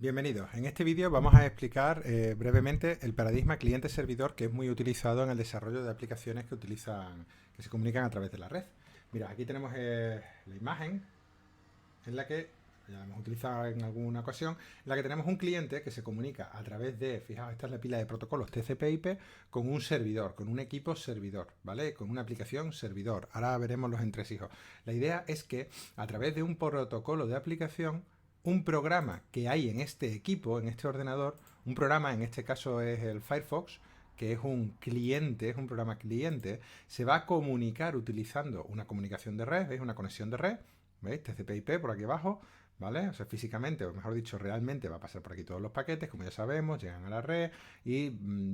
Bienvenidos. En este vídeo vamos a explicar brevemente el paradigma cliente-servidor, que es muy utilizado en el desarrollo de aplicaciones que se comunican a través de la red. Mira, aquí tenemos la imagen en la que, ya la hemos utilizado en alguna ocasión, en la que tenemos un cliente que se comunica a través de, fijaos, esta es la pila de protocolos TCP/IP con un servidor, con un equipo servidor, ¿vale? Con una aplicación servidor. Ahora veremos los entresijos. La idea es que a través de un protocolo de aplicación, un programa que hay en este equipo, en este ordenador, un programa, en este caso es el Firefox, que es un cliente, es un programa cliente, se va a comunicar utilizando una comunicación de red, ¿veis? Una conexión de red, ¿veis? TCP/IP por aquí abajo, ¿vale? O sea, físicamente, o mejor dicho, realmente va a pasar por aquí todos los paquetes, como ya sabemos, llegan a la red y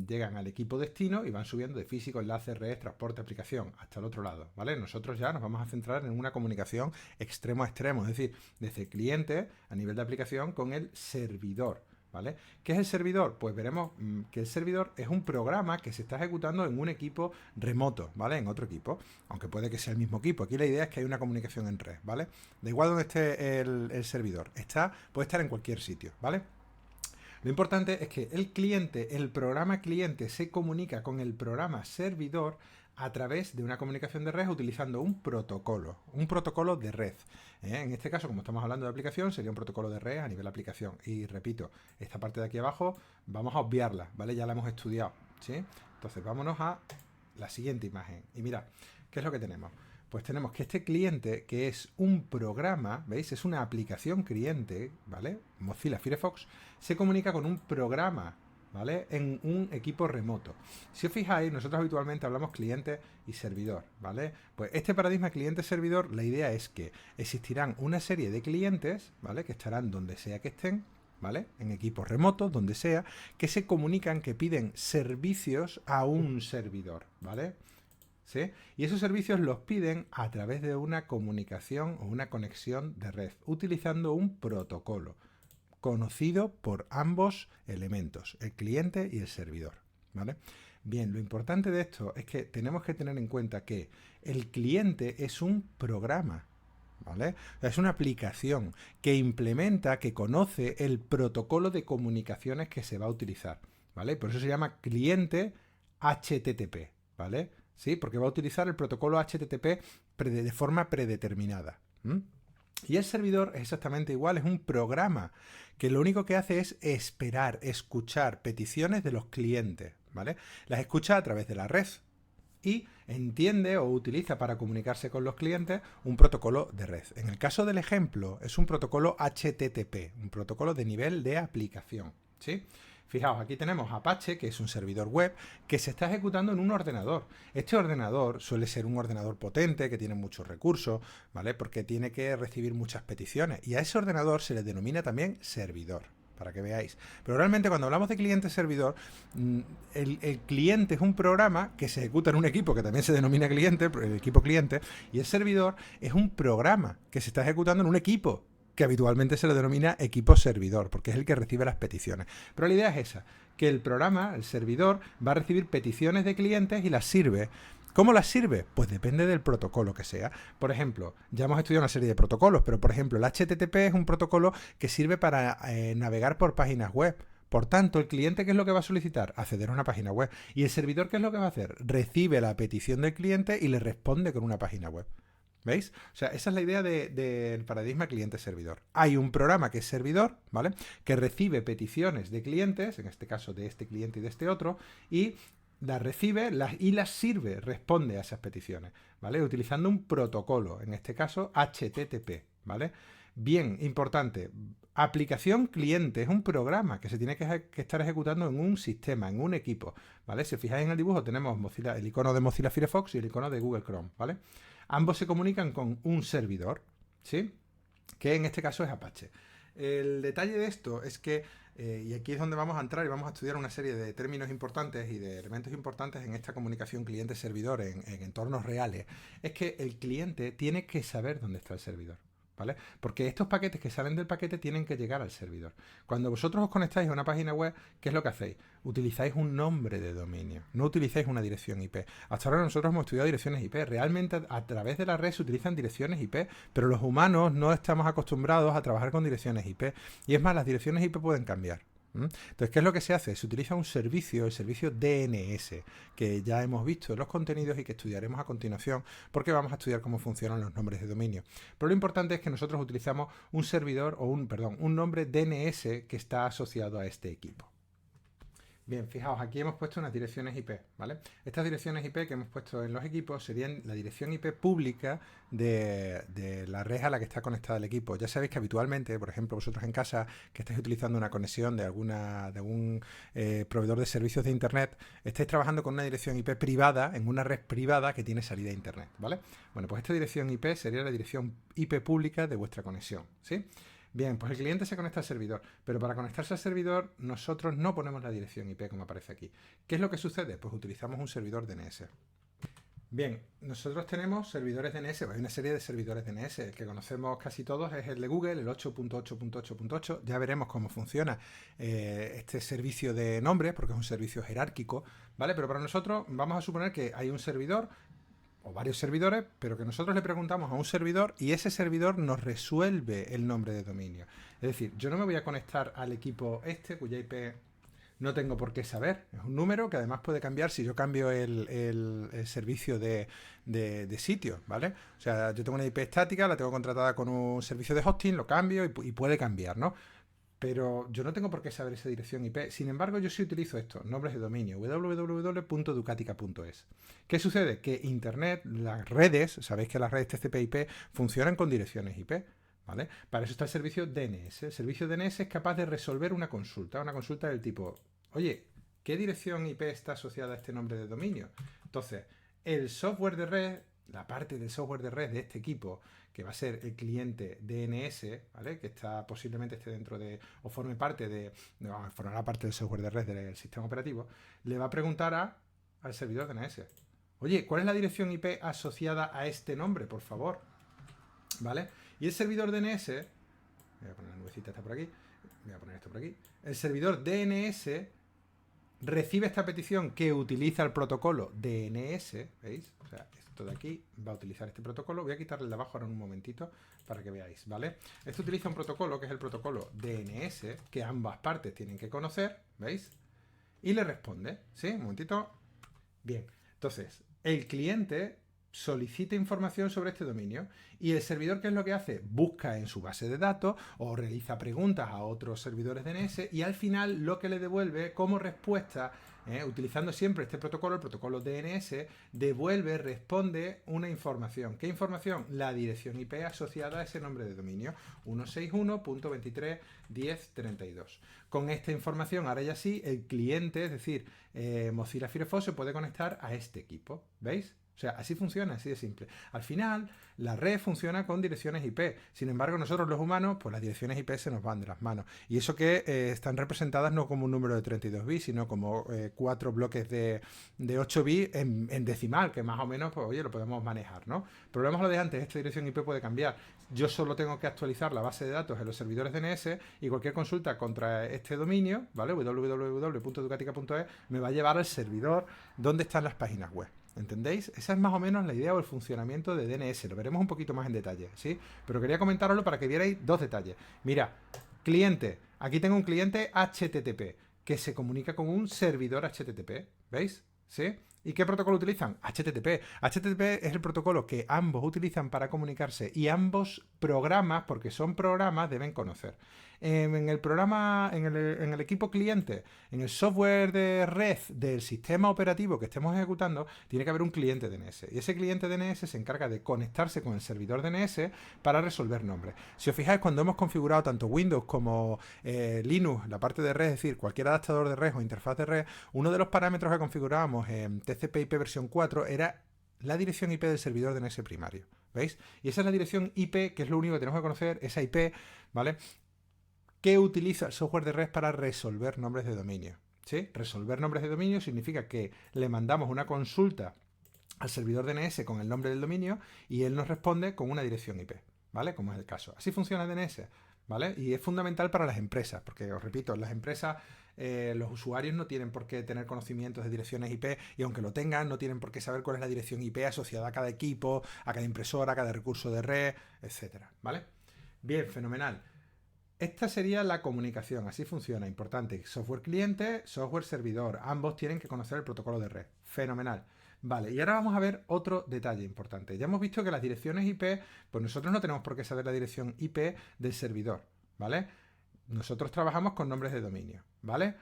llegan al equipo destino y van subiendo de físico, enlace, red, transporte, aplicación, hasta el otro lado, ¿vale? Nosotros ya nos vamos a centrar en una comunicación extremo a extremo, es decir, desde el cliente a nivel de aplicación con el servidor, ¿vale? ¿Qué es el servidor? Pues veremos que el servidor es un programa que se está ejecutando en un equipo remoto, ¿vale? En otro equipo, aunque puede que sea el mismo equipo. Aquí la idea es que hay una comunicación en red, ¿vale? Da igual donde esté el servidor, puede estar en cualquier sitio, ¿vale? Lo importante es que el cliente, el programa cliente, se comunica con el programa servidor a través de una comunicación de red utilizando un protocolo de red. En este caso, como estamos hablando de aplicación, sería un protocolo de red a nivel aplicación. Y repito, esta parte de aquí abajo vamos a obviarla, ¿vale? Ya la hemos estudiado, ¿sí? Entonces, vámonos a la siguiente imagen. Y mirad, ¿qué es lo que tenemos? Pues tenemos que este cliente, que es un programa, ¿veis? Es una aplicación cliente, ¿vale? Mozilla Firefox, se comunica con un programa, ¿vale? En un equipo remoto. Si os fijáis, nosotros habitualmente hablamos cliente y servidor, ¿vale? Pues este paradigma cliente-servidor, la idea es que existirán una serie de clientes, ¿vale? Que estarán donde sea que estén, ¿vale? En equipos remotos, donde sea, que se comunican, que piden servicios a un servidor, ¿vale? ¿Sí? Y esos servicios los piden a través de una comunicación o una conexión de red, utilizando un protocolo conocido por ambos elementos, el cliente y el servidor, ¿vale? Bien, lo importante de esto es que tenemos que tener en cuenta que el cliente es un programa, ¿vale? O sea, es una aplicación que implementa, que conoce el protocolo de comunicaciones que se va a utilizar, ¿vale? Por eso se llama cliente HTTP, ¿vale? Sí, porque va a utilizar el protocolo HTTP de forma predeterminada. Y el servidor es exactamente igual, es un programa que lo único que hace es esperar, escuchar peticiones de los clientes, ¿vale? Las escucha a través de la red y entiende o utiliza para comunicarse con los clientes un protocolo de red. En el caso del ejemplo, es un protocolo HTTP, un protocolo de nivel de aplicación, ¿sí? Fijaos, aquí tenemos Apache, que es un servidor web, que se está ejecutando en un ordenador. Este ordenador suele ser un ordenador potente, que tiene muchos recursos, ¿vale? Porque tiene que recibir muchas peticiones. Y a ese ordenador se le denomina también servidor, para que veáis. Pero realmente cuando hablamos de cliente-servidor, el cliente es un programa que se ejecuta en un equipo que también se denomina cliente, el equipo cliente, y el servidor es un programa que se está ejecutando en un equipo que habitualmente se le denomina equipo servidor, porque es el que recibe las peticiones. Pero la idea es esa, que el programa, el servidor, va a recibir peticiones de clientes y las sirve. ¿Cómo las sirve? Pues depende del protocolo que sea. Por ejemplo, ya hemos estudiado una serie de protocolos, pero por ejemplo, el HTTP es un protocolo que sirve para navegar por páginas web. Por tanto, el cliente, ¿qué es lo que va a solicitar? Acceder a una página web. ¿Y el servidor qué es lo que va a hacer? Recibe la petición del cliente y le responde con una página web. ¿Veis? O sea, esa es la idea del paradigma cliente-servidor. Hay un programa que es servidor, ¿vale? Que recibe peticiones de clientes, en este caso de este cliente y de este otro, y las recibe y las sirve, responde a esas peticiones, ¿vale? Utilizando un protocolo, en este caso HTTP, ¿vale? Bien, importante, aplicación cliente es un programa que se tiene que estar ejecutando en un sistema, en un equipo, ¿vale? Si os fijáis en el dibujo tenemos el icono de Mozilla Firefox y el icono de Google Chrome, ¿vale? Ambos se comunican con un servidor, ¿sí? Que en este caso es Apache. El detalle de esto es que, y aquí es donde vamos a entrar y vamos a estudiar una serie de términos importantes y de elementos importantes en esta comunicación cliente-servidor en entornos reales, es que el cliente tiene que saber dónde está el servidor, ¿vale? Porque estos paquetes que salen del paquete tienen que llegar al servidor. Cuando vosotros os conectáis a una página web, ¿qué es lo que hacéis? Utilizáis un nombre de dominio, no utilizáis una dirección IP. Hasta ahora nosotros hemos estudiado direcciones IP. Realmente a través de la red se utilizan direcciones IP, pero los humanos no estamos acostumbrados a trabajar con direcciones IP. Y es más, las direcciones IP pueden cambiar. Entonces, ¿qué es lo que se hace? Se utiliza un servicio, el servicio DNS, que ya hemos visto en los contenidos y que estudiaremos a continuación, porque vamos a estudiar cómo funcionan los nombres de dominio. Pero lo importante es que nosotros utilizamos un servidor o un nombre DNS que está asociado a este equipo. Bien, fijaos, aquí hemos puesto unas direcciones IP, ¿vale? Estas direcciones IP que hemos puesto en los equipos serían la dirección IP pública de la red a la que está conectado el equipo. Ya sabéis que habitualmente, por ejemplo, vosotros en casa que estáis utilizando una conexión de algún proveedor de servicios de Internet, estáis trabajando con una dirección IP privada, en una red privada que tiene salida a Internet, ¿vale? Bueno, pues esta dirección IP sería la dirección IP pública de vuestra conexión, ¿sí? Bien, pues el cliente se conecta al servidor, pero para conectarse al servidor nosotros no ponemos la dirección IP como aparece aquí. ¿Qué es lo que sucede? Pues utilizamos un servidor DNS. Bien, nosotros tenemos servidores DNS, hay una serie de servidores DNS, el que conocemos casi todos es el de Google, el 8.8.8.8, ya veremos cómo funciona este servicio de nombres, porque es un servicio jerárquico, ¿vale? Pero para nosotros vamos a suponer que hay un servidor o varios servidores, pero que nosotros le preguntamos a un servidor y ese servidor nos resuelve el nombre de dominio. Es decir, yo no me voy a conectar al equipo cuya IP no tengo por qué saber. Es un número que además puede cambiar si yo cambio el servicio de sitio, ¿vale? O sea, yo tengo una IP estática, la tengo contratada con un servicio de hosting, lo cambio y puede cambiar, ¿no? Pero yo no tengo por qué saber esa dirección IP. Sin embargo, yo sí utilizo esto, nombres de dominio, www.ducatica.es. ¿Qué sucede? Que Internet, las redes, sabéis que las redes TCP/IP funcionan con direcciones IP, ¿vale? Para eso está el servicio DNS. El servicio DNS es capaz de resolver una consulta del tipo, oye, ¿qué dirección IP está asociada a este nombre de dominio? Entonces, el software de red, la parte del software de red de este equipo, que va a ser el cliente DNS, ¿vale? Que posiblemente esté dentro de, o forme parte formará parte del software de red del sistema operativo, le va a preguntar al servidor DNS, oye, ¿cuál es la dirección IP asociada a este nombre, por favor? ¿Vale? Y el servidor DNS, voy a poner la nubecita esta por aquí, voy a poner esto por aquí, el servidor DNS recibe esta petición que utiliza el protocolo DNS, ¿veis? O sea, esto de aquí va a utilizar este protocolo. Voy a quitarle el de abajo ahora en un momentito para que veáis, ¿vale? Esto utiliza un protocolo que es el protocolo DNS, que ambas partes tienen que conocer, ¿veis? Y le responde, ¿sí? Un momentito. Bien, entonces, el cliente solicita información sobre este dominio y el servidor, ¿qué es lo que hace? Busca en su base de datos o realiza preguntas a otros servidores DNS y al final lo que le devuelve como respuesta, utilizando siempre este protocolo, el protocolo DNS, responde una información. ¿Qué información? La dirección IP asociada a ese nombre de dominio, 161.23.10.32. Con esta información, ahora ya sí, el cliente, es decir, Mozilla Firefox, se puede conectar a este equipo. ¿Veis? O sea, así funciona, así de simple. Al final, la red funciona con direcciones IP. Sin embargo, nosotros los humanos, pues las direcciones IP se nos van de las manos. Y eso que están representadas no como un número de 32 bits, sino como 4 bloques de 8 bits en decimal, que más o menos, pues oye, lo podemos manejar, ¿no? Pero volvemos a lo de antes, esta dirección IP puede cambiar. Yo solo tengo que actualizar la base de datos en los servidores DNS y cualquier consulta contra este dominio, ¿vale? www.ducatica.es me va a llevar al servidor donde están las páginas web. ¿Entendéis? Esa es más o menos la idea o el funcionamiento de DNS. Lo veremos un poquito más en detalle, ¿sí? Pero quería comentaroslo para que vierais dos detalles. Mira, cliente. Aquí tengo un cliente HTTP que se comunica con un servidor HTTP. ¿Veis? ¿Sí? ¿Y qué protocolo utilizan? HTTP. HTTP es el protocolo que ambos utilizan para comunicarse y ambos programas, porque son programas, deben conocer. En el programa, en el equipo cliente, en el software de red del sistema operativo que estemos ejecutando, tiene que haber un cliente DNS. Y ese cliente DNS se encarga de conectarse con el servidor DNS para resolver nombres. Si os fijáis, cuando hemos configurado tanto Windows como Linux, la parte de red, es decir, cualquier adaptador de red o interfaz de red, uno de los parámetros que configurábamos en TCP/IP versión 4 era la dirección IP del servidor DNS primario. ¿Veis? Y esa es la dirección IP, que es lo único que tenemos que conocer, esa IP, ¿vale? ¿Qué utiliza el software de red para resolver nombres de dominio? ¿Sí? Resolver nombres de dominio significa que le mandamos una consulta al servidor DNS con el nombre del dominio y él nos responde con una dirección IP. ¿vale? Como es el caso. Así funciona DNS, ¿vale? Y es fundamental para las empresas, porque os repito, las empresas, los usuarios no tienen por qué tener conocimientos de direcciones IP y aunque lo tengan, no tienen por qué saber cuál es la dirección IP asociada a cada equipo, a cada impresora, a cada recurso de red, etcétera, ¿vale? Bien, fenomenal. Esta sería la comunicación, así funciona, importante. Software cliente, software servidor, ambos tienen que conocer el protocolo de red. Fenomenal. Vale, y ahora vamos a ver otro detalle importante. Ya hemos visto que las direcciones IP, pues nosotros no tenemos por qué saber la dirección IP del servidor, ¿vale? Nosotros trabajamos con nombres de dominio, ¿vale?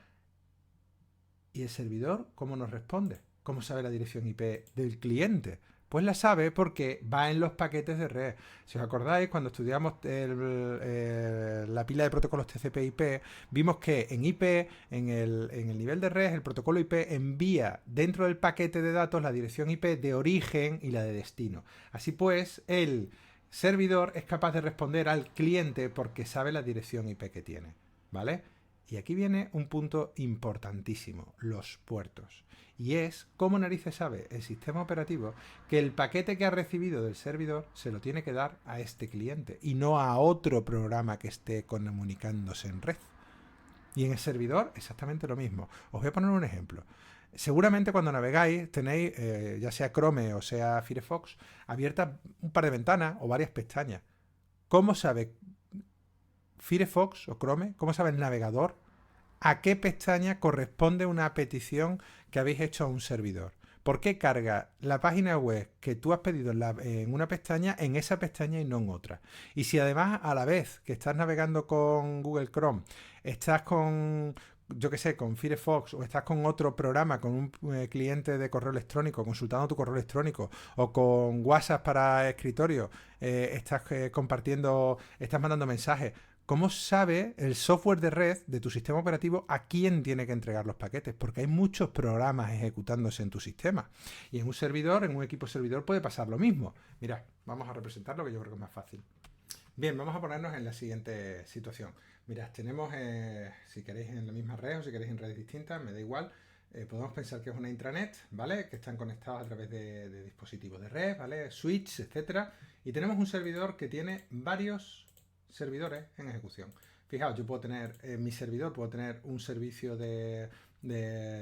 ¿Y el servidor cómo nos responde? ¿Cómo sabe la dirección IP del cliente? Pues la sabe porque va en los paquetes de red. Si os acordáis, cuando estudiamos la pila de protocolos TCP/IP, vimos que en IP, en el nivel de red, el protocolo IP envía dentro del paquete de datos la dirección IP de origen y la de destino. Así pues, el servidor es capaz de responder al cliente porque sabe la dirección IP que tiene, ¿vale? Y aquí viene un punto importantísimo, los puertos. Y es cómo narices sabe el sistema operativo que el paquete que ha recibido del servidor se lo tiene que dar a este cliente y no a otro programa que esté comunicándose en red. Y en el servidor exactamente lo mismo. Os voy a poner un ejemplo. Seguramente cuando navegáis tenéis, ya sea Chrome o sea Firefox, abiertas un par de ventanas o varias pestañas. ¿Cómo sabe Firefox o Chrome, cómo sabe el navegador a qué pestaña corresponde una petición que habéis hecho a un servidor? ¿Por qué carga la página web que tú has pedido en una pestaña en esa pestaña y no en otra? Y si además a la vez que estás navegando con Google Chrome, estás con, yo qué sé, con Firefox o estás con otro programa, con un cliente de correo electrónico, consultando tu correo electrónico o con WhatsApp para escritorio, estás compartiendo, estás mandando mensajes. ¿Cómo sabe el software de red de tu sistema operativo a quién tiene que entregar los paquetes? Porque hay muchos programas ejecutándose en tu sistema. Y en un servidor, en un equipo servidor, puede pasar lo mismo. Mira, vamos a representarlo que yo creo que es más fácil. Bien, vamos a ponernos en la siguiente situación. Mirad, tenemos, si queréis en la misma red o si queréis en redes distintas, me da igual. Podemos pensar que es una intranet, ¿vale? Que están conectados a través de dispositivos de red, ¿vale? Switch, etcétera. Y tenemos un servidor que tiene varios servidores en ejecución. Fijaos, yo puedo tener en mi servidor, puedo tener un servicio de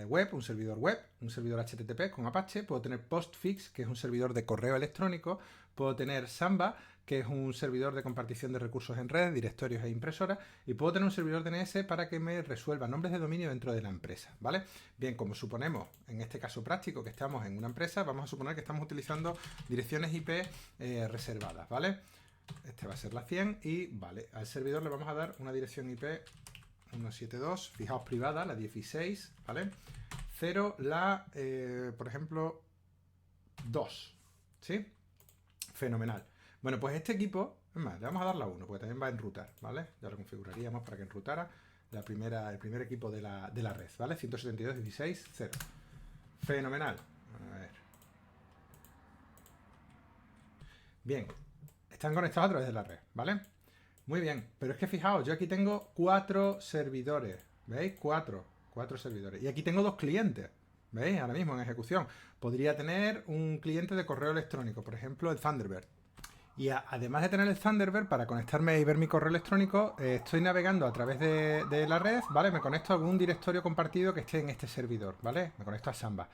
web, un servidor HTTP con Apache, puedo tener Postfix, que es un servidor de correo electrónico, puedo tener Samba, que es un servidor de compartición de recursos en red, directorios e impresoras, y puedo tener un servidor DNS para que me resuelva nombres de dominio dentro de la empresa, ¿vale? Bien, como suponemos, en este caso práctico, que estamos en una empresa, vamos a suponer que estamos utilizando direcciones IP reservadas, ¿vale? Este va a ser la 100 y vale, al servidor le vamos a dar una dirección IP 172, fijaos privada, la 16, ¿vale? 0, la, por ejemplo, 2, ¿sí? Fenomenal. Bueno, pues este equipo, es más, le vamos a dar la 1, porque también va a enrutar, ¿vale? Ya lo configuraríamos para que enrutara el primer equipo de la red, ¿vale? 172.16.0. Fenomenal. A ver. Bien, están conectados a través de la red, ¿vale? Muy bien, pero es que fijaos, yo aquí tengo 4 servidores, ¿veis? 4 servidores. Y aquí tengo 2 clientes, ¿veis? Ahora mismo en ejecución. Podría tener un cliente de correo electrónico, por ejemplo, el Thunderbird. Y además de tener el Thunderbird, para conectarme y ver mi correo electrónico, estoy navegando a través de la red, ¿vale? Me conecto a algún directorio compartido que esté en este servidor, ¿vale? Me conecto a Samba.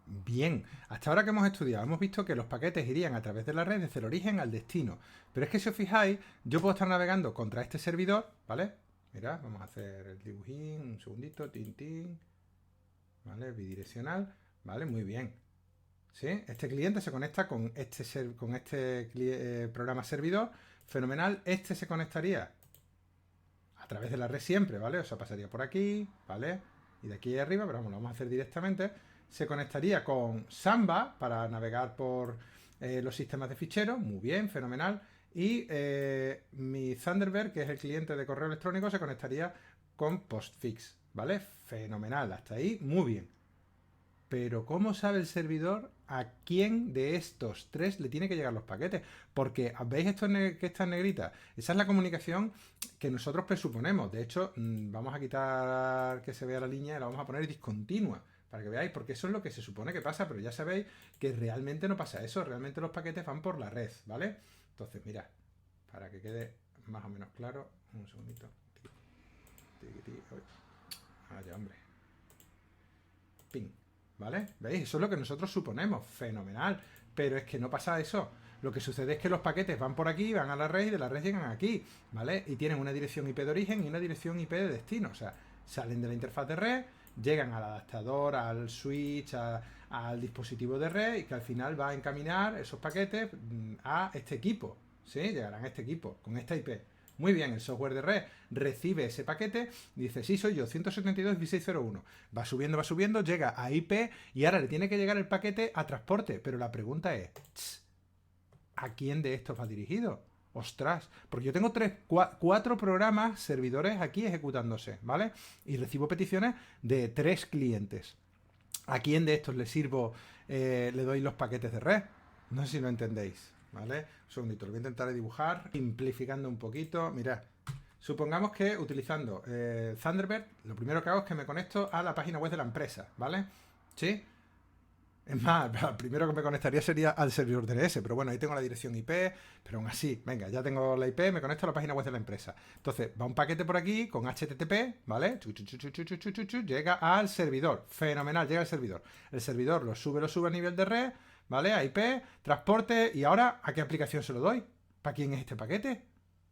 Bien, hasta ahora que hemos estudiado, hemos visto que los paquetes irían a través de la red desde el origen al destino. Pero es que si os fijáis, yo puedo estar navegando contra este servidor, ¿vale? Mirad, vamos a hacer el dibujín, un segundito, tin, ¿vale? Bidireccional, ¿vale? Muy bien. ¿Sí? Este cliente se conecta con este programa servidor, fenomenal. Este se conectaría a través de la red siempre, ¿vale? O sea, pasaría por aquí, ¿vale? Y de aquí arriba, pero vamos, lo vamos a hacer directamente. Se conectaría con Samba para navegar por los sistemas de ficheros, muy bien, fenomenal. Y mi Thunderbird, que es el cliente de correo electrónico, se conectaría con Postfix, ¿vale? Fenomenal, hasta ahí, muy bien. Pero ¿cómo sabe el servidor a quién de estos 3 le tiene que llegar los paquetes? Porque, ¿veis esto que está en negrita? Esa es la comunicación que nosotros presuponemos. De hecho, vamos a quitar que se vea la línea y la vamos a poner discontinua, para que veáis, porque eso es lo que se supone que pasa, pero ya sabéis que realmente no pasa eso. Realmente los paquetes van por la red, ¿vale? Entonces, mirad, para que quede más o menos claro. Un segundito. Ya, hombre. Ping. ¿Vale? ¿Veis? Eso es lo que nosotros suponemos. Fenomenal. Pero es que no pasa eso. Lo que sucede es que los paquetes van por aquí, van a la red y de la red llegan aquí, ¿vale? Y tienen una dirección IP de origen y una dirección IP de destino. O sea, salen de la interfaz de red, llegan al adaptador, al switch, al dispositivo de red y que al final va a encaminar esos paquetes a este equipo, ¿sí? Llegarán a este equipo con esta IP. Muy bien, el software de red recibe ese paquete y dice, sí, soy yo, 172.1601. Va subiendo, llega a IP y ahora le tiene que llegar el paquete a transporte. Pero la pregunta es, ¿a quién de estos va dirigido? Ostras, porque yo tengo 4 programas, servidores aquí ejecutándose, ¿vale? Y recibo peticiones de 3 clientes. ¿A quién de estos le sirvo, le doy los paquetes de red? No sé si lo entendéis, ¿vale? Un segundito, lo voy a intentar dibujar, simplificando un poquito. Mirad, supongamos que utilizando Thunderbird, lo primero que hago es que me conecto a la página web de la empresa, ¿vale? ¿Sí? Es más, primero que me conectaría sería al servidor DNS, pero bueno, ahí tengo la dirección IP, pero aún así, venga, ya tengo la IP, me conecto a la página web de la empresa. Entonces, va un paquete por aquí con HTTP, ¿vale? Llega al servidor, fenomenal, llega al servidor. El servidor lo sube a nivel de red, ¿vale? A IP, transporte, y ahora, ¿a qué aplicación se lo doy? ¿Para quién es este paquete?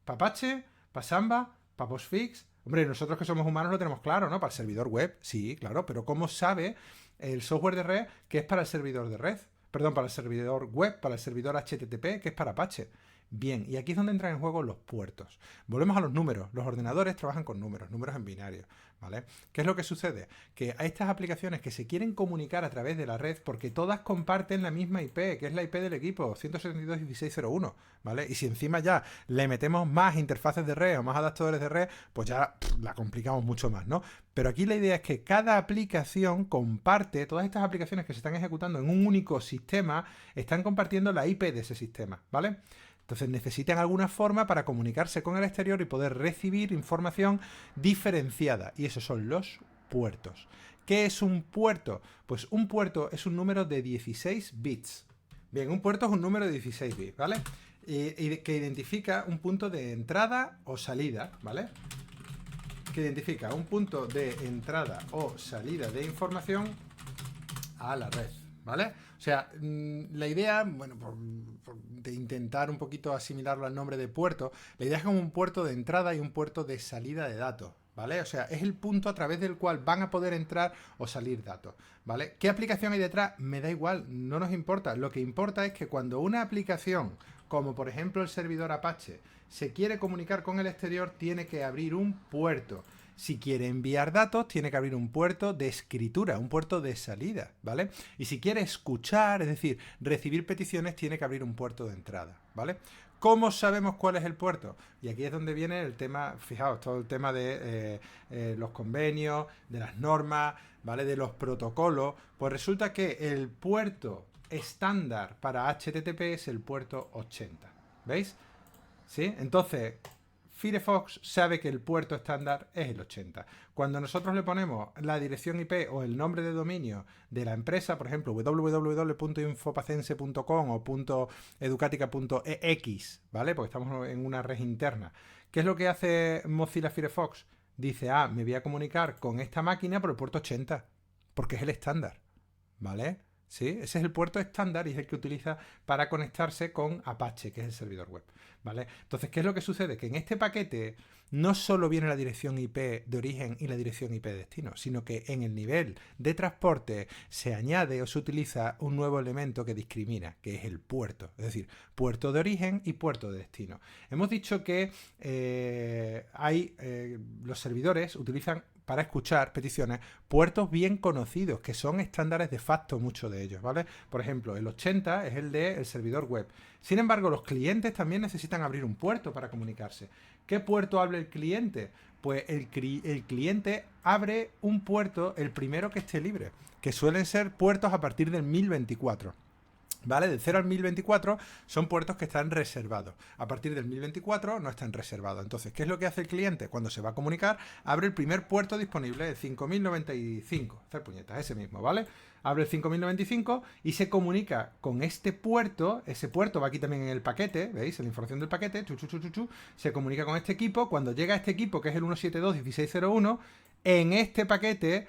¿Para Apache? ¿Para Samba? ¿Para Postfix? Hombre, nosotros que somos humanos lo tenemos claro, ¿no? Para el servidor web, sí, claro, pero ¿cómo sabe el software de red que es para el servidor de red? Perdón, para el servidor web, para el servidor HTTP, que es para Apache. Bien, y aquí es donde entran en juego los puertos. Volvemos a los números. Los ordenadores trabajan con números en binario, ¿vale? ¿Qué es lo que sucede? Que hay estas aplicaciones que se quieren comunicar a través de la red porque todas comparten la misma IP, que es la IP del equipo, 172.1601, ¿vale? Y si encima ya le metemos más interfaces de red o más adaptadores de red, pues ya la complicamos mucho más, ¿no? Pero aquí la idea es que cada aplicación comparte, todas estas aplicaciones que se están ejecutando en un único sistema, están compartiendo la IP de ese sistema, ¿vale? Entonces necesitan alguna forma para comunicarse con el exterior y poder recibir información diferenciada. Y esos son los puertos. ¿Qué es un puerto? Pues un puerto es un número de 16 bits. Bien, un puerto es un número de 16 bits, ¿vale? Y que identifica un punto de entrada o salida, ¿vale? Que identifica un punto de entrada o salida de información a la red, ¿vale? O sea, la idea, bueno, de intentar un poquito asimilarlo al nombre de puerto, la idea es como un puerto de entrada y un puerto de salida de datos, ¿vale? O sea, es el punto a través del cual van a poder entrar o salir datos, ¿vale? ¿Qué aplicación hay detrás? Me da igual, no nos importa. Lo que importa es que cuando una aplicación, como por ejemplo el servidor Apache, se quiere comunicar con el exterior, tiene que abrir un puerto. Si quiere enviar datos, tiene que abrir un puerto de escritura, un puerto de salida, ¿vale? Y si quiere escuchar, es decir, recibir peticiones, tiene que abrir un puerto de entrada, ¿vale? ¿Cómo sabemos cuál es el puerto? Y aquí es donde viene el tema, fijaos, todo el tema de los convenios, de las normas, ¿vale? De los protocolos. Pues resulta que el puerto estándar para HTTP es el puerto 80, ¿veis? ¿Sí? Entonces, Firefox sabe que el puerto estándar es el 80. Cuando nosotros le ponemos la dirección IP o el nombre de dominio de la empresa, por ejemplo, www.infopacense.com o .educatica.ex, ¿vale? Porque estamos en una red interna. ¿Qué es lo que hace Mozilla Firefox? Dice, me voy a comunicar con esta máquina por el puerto 80, porque es el estándar, ¿vale? ¿Sí? Ese es el puerto estándar y es el que utiliza para conectarse con Apache, que es el servidor web, ¿vale? Entonces, ¿qué es lo que sucede? Que en este paquete no solo viene la dirección IP de origen y la dirección IP de destino, sino que en el nivel de transporte se añade o se utiliza un nuevo elemento que discrimina, que es el puerto, es decir, puerto de origen y puerto de destino. Hemos dicho que los servidores utilizan para escuchar peticiones puertos bien conocidos, que son estándares de facto muchos de ellos, ¿vale? Por ejemplo, el 80 es el del servidor web. Sin embargo, los clientes también necesitan abrir un puerto para comunicarse. ¿Qué puerto abre el cliente? Pues el cliente abre un puerto, el primero que esté libre, que suelen ser puertos a partir del 1024. ¿Vale? Del 0 al 1024 son puertos que están reservados. A partir del 1024 no están reservados. Entonces, ¿qué es lo que hace el cliente? Cuando se va a comunicar, abre el primer puerto disponible, el 5095. Hacer puñetas, ese mismo, ¿vale? Abre el 5095 y se comunica con este puerto. Ese puerto va aquí también en el paquete, ¿veis? En la información del paquete, se comunica con este equipo. Cuando llega a este equipo, que es el 172.1601, en este paquete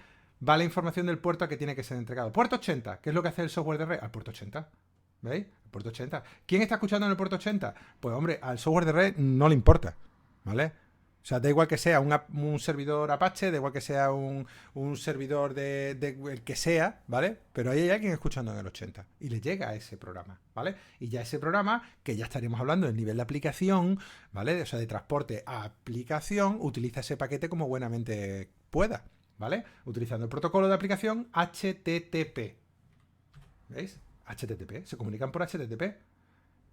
va la información del puerto a que tiene que ser entregado. Puerto 80, ¿qué es lo que hace el software de red? Al puerto 80. ¿Veis? El puerto 80. ¿Quién está escuchando en el puerto 80? Pues hombre, al software de red no le importa. ¿Vale? O sea, da igual que sea un servidor Apache, da igual que sea un servidor de el que sea, ¿vale? Pero ahí hay alguien escuchando en el 80 y le llega a ese programa, ¿vale? Y ya ese programa, que ya estaríamos hablando del nivel de aplicación, ¿vale? O sea, de transporte a aplicación, utiliza ese paquete como buenamente pueda, ¿vale? Utilizando el protocolo de aplicación HTTP. ¿Veis? HTTP. Se comunican por HTTP.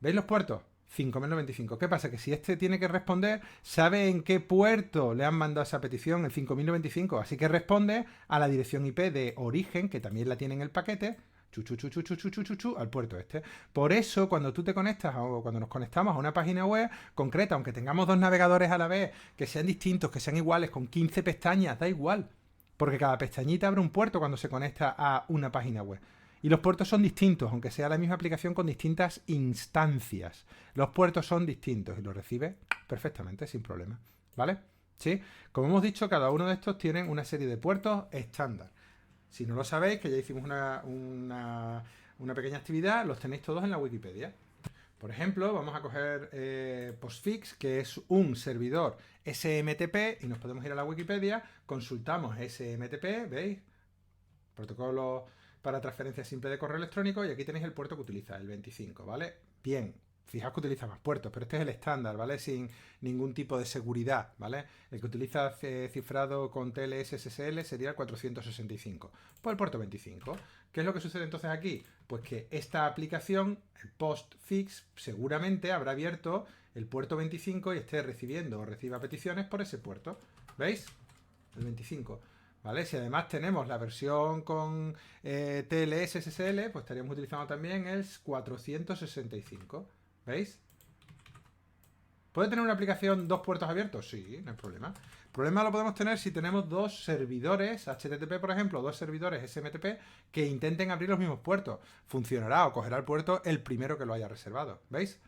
¿Veis los puertos? 5095. ¿Qué pasa? Que si este tiene que responder, sabe en qué puerto le han mandado esa petición, el 5095. Así que responde a la dirección IP de origen, que también la tiene en el paquete, al puerto este. Por eso, cuando tú te conectas o cuando nos conectamos a una página web concreta, aunque tengamos dos navegadores a la vez, que sean distintos, que sean iguales, con 15 pestañas, da igual. Porque cada pestañita abre un puerto cuando se conecta a una página web. Y los puertos son distintos, aunque sea la misma aplicación con distintas instancias. Los puertos son distintos y los recibe perfectamente, sin problema. ¿Vale? ¿Sí? Como hemos dicho, cada uno de estos tienen una serie de puertos estándar. Si no lo sabéis, que ya hicimos una pequeña actividad, los tenéis todos en la Wikipedia. Por ejemplo, vamos a coger Postfix, que es un servidor SMTP, y nos podemos ir a la Wikipedia, consultamos SMTP, ¿veis? Protocolo para transferencia simple de correo electrónico, y aquí tenéis el puerto que utiliza, el 25, ¿vale? Bien, fijaos que utiliza más puertos, pero este es el estándar, ¿vale? Sin ningún tipo de seguridad, ¿vale? El que utiliza cifrado con TLS SSL sería el 465, pues el puerto 25. ¿Qué es lo que sucede entonces aquí? Pues que esta aplicación, el Postfix, seguramente habrá abierto el puerto 25 y esté recibiendo o reciba peticiones por ese puerto. ¿Veis? El 25. ¿Vale? Si además tenemos la versión con TLS SSL, pues estaríamos utilizando también el 465. ¿Veis? ¿Puede tener una aplicación dos puertos abiertos? Sí, no hay problema. El problema lo podemos tener si tenemos dos servidores HTTP, por ejemplo, dos servidores SMTP que intenten abrir los mismos puertos. Funcionará o cogerá el puerto el primero que lo haya reservado. ¿Veis?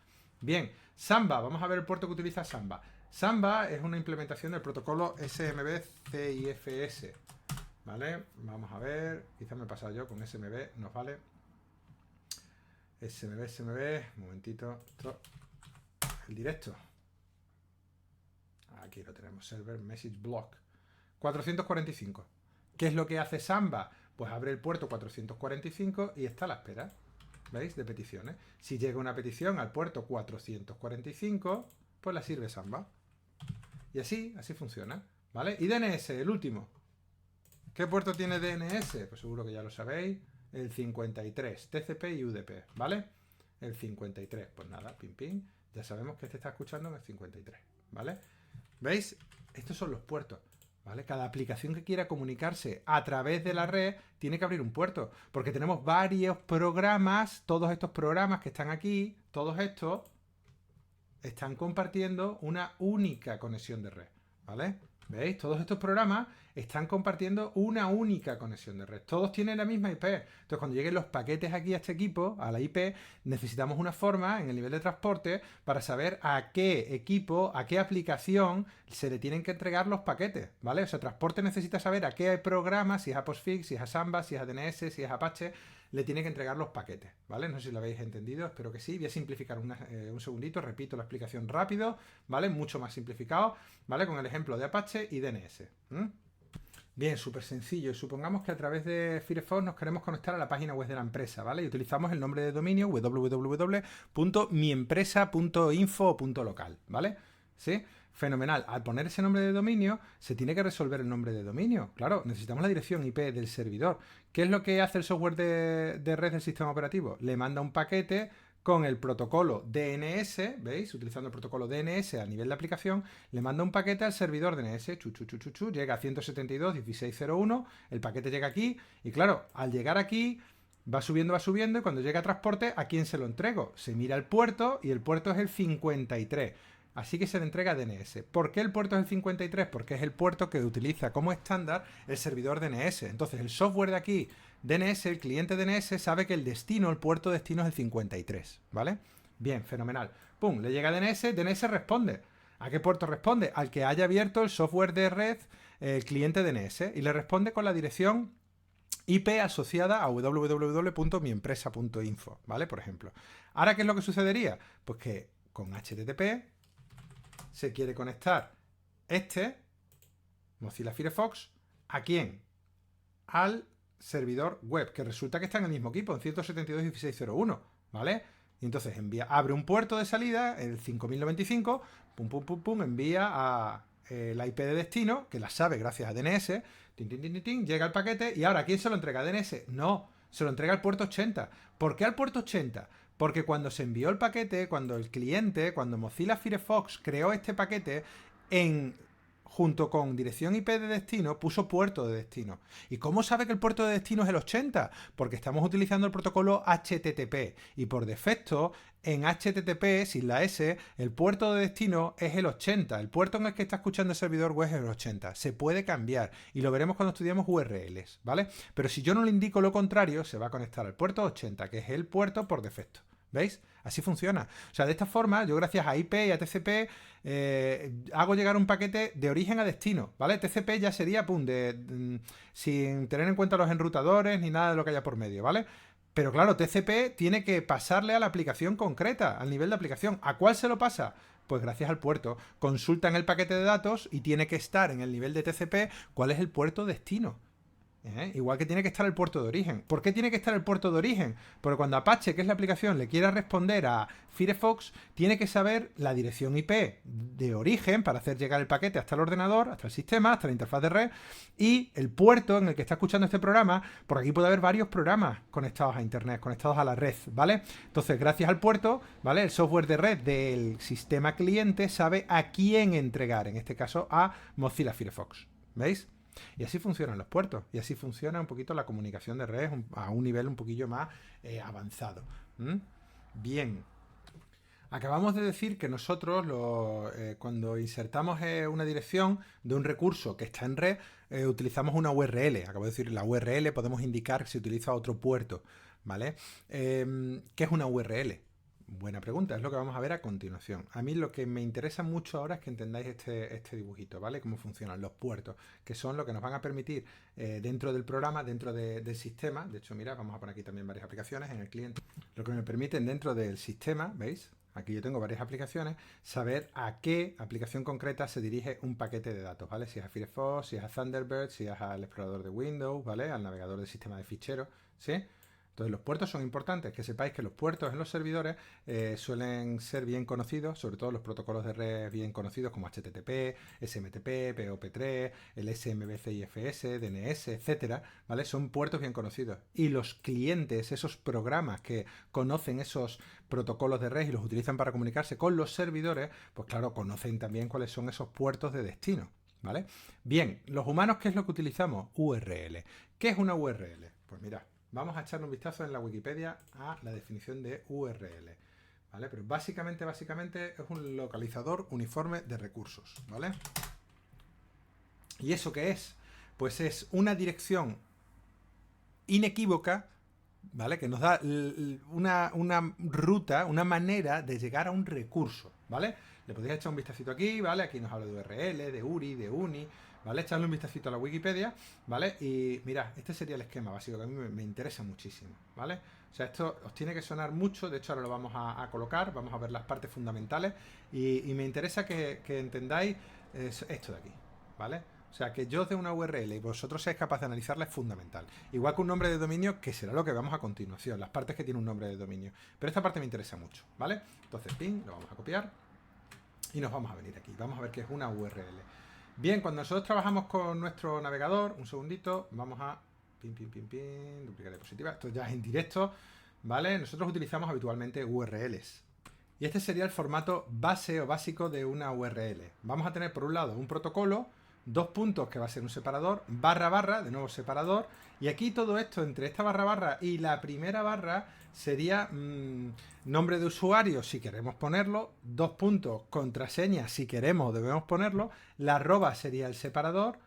Bien, Samba. Vamos a ver el puerto que utiliza Samba. Samba es una implementación del protocolo SMB CIFS. ¿Vale? Vamos a ver. Quizás me he pasado yo con SMB. Nos vale. SMB. Un momentito. Esto, el directo. Aquí lo tenemos. Server Message Block. 445. ¿Qué es lo que hace Samba? Pues abre el puerto 445 y está a la espera. ¿Veis? De peticiones. Si llega una petición al puerto 445, pues la sirve Samba. Y así funciona, ¿vale? Y DNS, el último. ¿Qué puerto tiene DNS? Pues seguro que ya lo sabéis. El 53, TCP y UDP, ¿vale? El 53, pues nada, pim pim. Ya sabemos que este está escuchando en el 53, ¿vale? ¿Veis? Estos son los puertos, ¿vale? Cada aplicación que quiera comunicarse a través de la red tiene que abrir un puerto, porque tenemos varios programas, todos estos programas que están aquí, todos estos están compartiendo una única conexión de red, ¿vale? ¿Veis? Todos estos programas están compartiendo una única conexión de red. Todos tienen la misma IP. Entonces, cuando lleguen los paquetes aquí a este equipo, a la IP, necesitamos una forma en el nivel de transporte para saber a qué equipo, a qué aplicación se le tienen que entregar los paquetes, ¿vale? O sea, transporte necesita saber a qué programa, si es a Postfix, si es a Samba, si es a DNS, si es a Apache, le tiene que entregar los paquetes, ¿vale? No sé si lo habéis entendido, espero que sí. Voy a simplificar un segundito, repito la explicación rápido, ¿vale? Mucho más simplificado, ¿vale? Con el ejemplo de Apache y DNS. Bien, súper sencillo. Supongamos que a través de Firefox nos queremos conectar a la página web de la empresa, ¿vale? Y utilizamos el nombre de dominio www.miempresa.info o .local, ¿vale? ¿Sí? Fenomenal. Al poner ese nombre de dominio, se tiene que resolver el nombre de dominio. Claro, necesitamos la dirección IP del servidor. ¿Qué es lo que hace el software de red del sistema operativo? Le manda un paquete con el protocolo DNS, ¿veis? Utilizando el protocolo DNS a nivel de aplicación, le manda un paquete al servidor DNS, llega a 172.16.01, el paquete llega aquí, y claro, al llegar aquí, va subiendo y cuando llega a transporte, ¿a quién se lo entrego? Se mira el puerto y el puerto es el 53. Así que se le entrega a DNS. ¿Por qué el puerto es el 53? Porque es el puerto que utiliza como estándar el servidor DNS. Entonces el software de aquí, DNS, el cliente DNS, sabe que el destino, el puerto destino es el 53, ¿vale? Bien, fenomenal. Pum, le llega a DNS, DNS responde. ¿A qué puerto responde? Al que haya abierto el software de red, el cliente DNS, y le responde con la dirección IP asociada a www.miempresa.info, ¿vale? Por ejemplo. Ahora, ¿qué es lo que sucedería? Pues que con HTTP se quiere conectar Mozilla Firefox, ¿a quién? Al servidor web, que resulta que está en el mismo equipo, en 172.16.01, ¿vale? Y entonces abre un puerto de salida, el 5095, pum, pum, pum, pum, envía a la IP de destino, que la sabe gracias a DNS, tin, tin, tin, tin, llega el paquete, y ahora, ¿a quién se lo entrega? ¿A DNS? No, se lo entrega al puerto 80. ¿Por qué al puerto 80? Porque cuando se envió el paquete, cuando el cliente, cuando Mozilla Firefox creó este paquete, junto con dirección IP de destino, puso puerto de destino. ¿Y cómo sabe que el puerto de destino es el 80? Porque estamos utilizando el protocolo HTTP. Y por defecto, en HTTP, sin la S, el puerto de destino es el 80. El puerto en el que está escuchando el servidor web es el 80. Se puede cambiar. Y lo veremos cuando estudiamos URLs, ¿vale? Pero si yo no le indico lo contrario, se va a conectar al puerto 80, que es el puerto por defecto. ¿Veis? Así funciona. O sea, de esta forma, yo gracias a IP y a TCP hago llegar un paquete de origen a destino, ¿vale? TCP ya sería, pum, sin tener en cuenta los enrutadores ni nada de lo que haya por medio, ¿vale? Pero claro, TCP tiene que pasarle a la aplicación concreta, al nivel de aplicación. ¿A cuál se lo pasa? Pues gracias al puerto. Consultan el paquete de datos y tiene que estar en el nivel de TCP cuál es el puerto destino. Igual que tiene que estar el puerto de origen. ¿Por qué tiene que estar el puerto de origen? Porque cuando Apache, que es la aplicación, le quiera responder a Firefox, tiene que saber la dirección IP de origen para hacer llegar el paquete hasta el ordenador, hasta el sistema, hasta la interfaz de red, y el puerto en el que está escuchando este programa, porque aquí puede haber varios programas conectados a Internet, conectados a la red, ¿vale? Entonces, gracias al puerto, ¿vale? El software de red del sistema cliente sabe a quién entregar, en este caso a Mozilla Firefox. ¿Veis? Y así funcionan los puertos. Y así funciona un poquito la comunicación de redes a un nivel un poquillo más avanzado. Bien. Acabamos de decir que nosotros cuando insertamos una dirección de un recurso que está en red, utilizamos una URL. Acabo de decir la URL, podemos indicar si utiliza otro puerto. ¿Vale? ¿Qué es una URL? Buena pregunta, es lo que vamos a ver a continuación. A mí lo que me interesa mucho ahora es que entendáis este dibujito, ¿vale? Cómo funcionan los puertos, que son lo que nos van a permitir dentro del programa, dentro del sistema. De hecho, mira, vamos a poner aquí también varias aplicaciones en el cliente. Lo que me permiten dentro del sistema, ¿veis? Aquí yo tengo varias aplicaciones, saber a qué aplicación concreta se dirige un paquete de datos, ¿vale? Si es a Firefox, si es a Thunderbird, si es al explorador de Windows, ¿vale? Al navegador del sistema de ficheros, ¿sí? Entonces los puertos son importantes, que sepáis que los puertos en los servidores suelen ser bien conocidos, sobre todo los protocolos de red bien conocidos como HTTP, SMTP, POP3, el SMBCIFS, DNS, etcétera, ¿vale? Son puertos bien conocidos. Y los clientes, esos programas que conocen esos protocolos de red y los utilizan para comunicarse con los servidores, pues claro, conocen también cuáles son esos puertos de destino, ¿vale? Bien, los humanos, ¿qué es lo que utilizamos? URL. ¿Qué es una URL? Pues mirad. Vamos a echarle un vistazo en la Wikipedia a la definición de URL, ¿vale? Pero básicamente es un localizador uniforme de recursos, ¿vale? ¿Y eso qué es? Pues es una dirección inequívoca, ¿vale? Que nos da una ruta, una manera de llegar a un recurso, ¿vale? Le podéis echar un vistacito aquí, ¿vale? Aquí nos habla de URL, de URI, de UNI, ¿vale? Echarle un vistacito a la Wikipedia, ¿vale? Y mirad, este sería el esquema básico que a mí me interesa muchísimo, ¿vale? O sea, esto os tiene que sonar mucho, de hecho ahora lo vamos a colocar, vamos a ver las partes fundamentales y me interesa que entendáis esto de aquí, ¿vale? O sea, que yo os dé una URL y vosotros seáis capaces de analizarla es fundamental. Igual que un nombre de dominio, que será lo que vemos a continuación, las partes que tiene un nombre de dominio. Pero esta parte me interesa mucho, ¿vale? Entonces, ping, lo vamos a copiar y nos vamos a venir aquí. Vamos a ver qué es una URL. Bien, cuando nosotros trabajamos con nuestro navegador, un segundito, vamos a duplicar diapositiva. Esto ya es en directo, ¿vale? Nosotros utilizamos habitualmente URLs. Y este sería el formato base o básico de una URL. Vamos a tener por un lado un protocolo, dos puntos, que va a ser un separador, barra barra, de nuevo separador, y aquí todo esto entre esta barra barra y la primera barra sería nombre de usuario si queremos ponerlo, dos puntos, contraseña si queremos debemos ponerlo, la arroba sería el separador,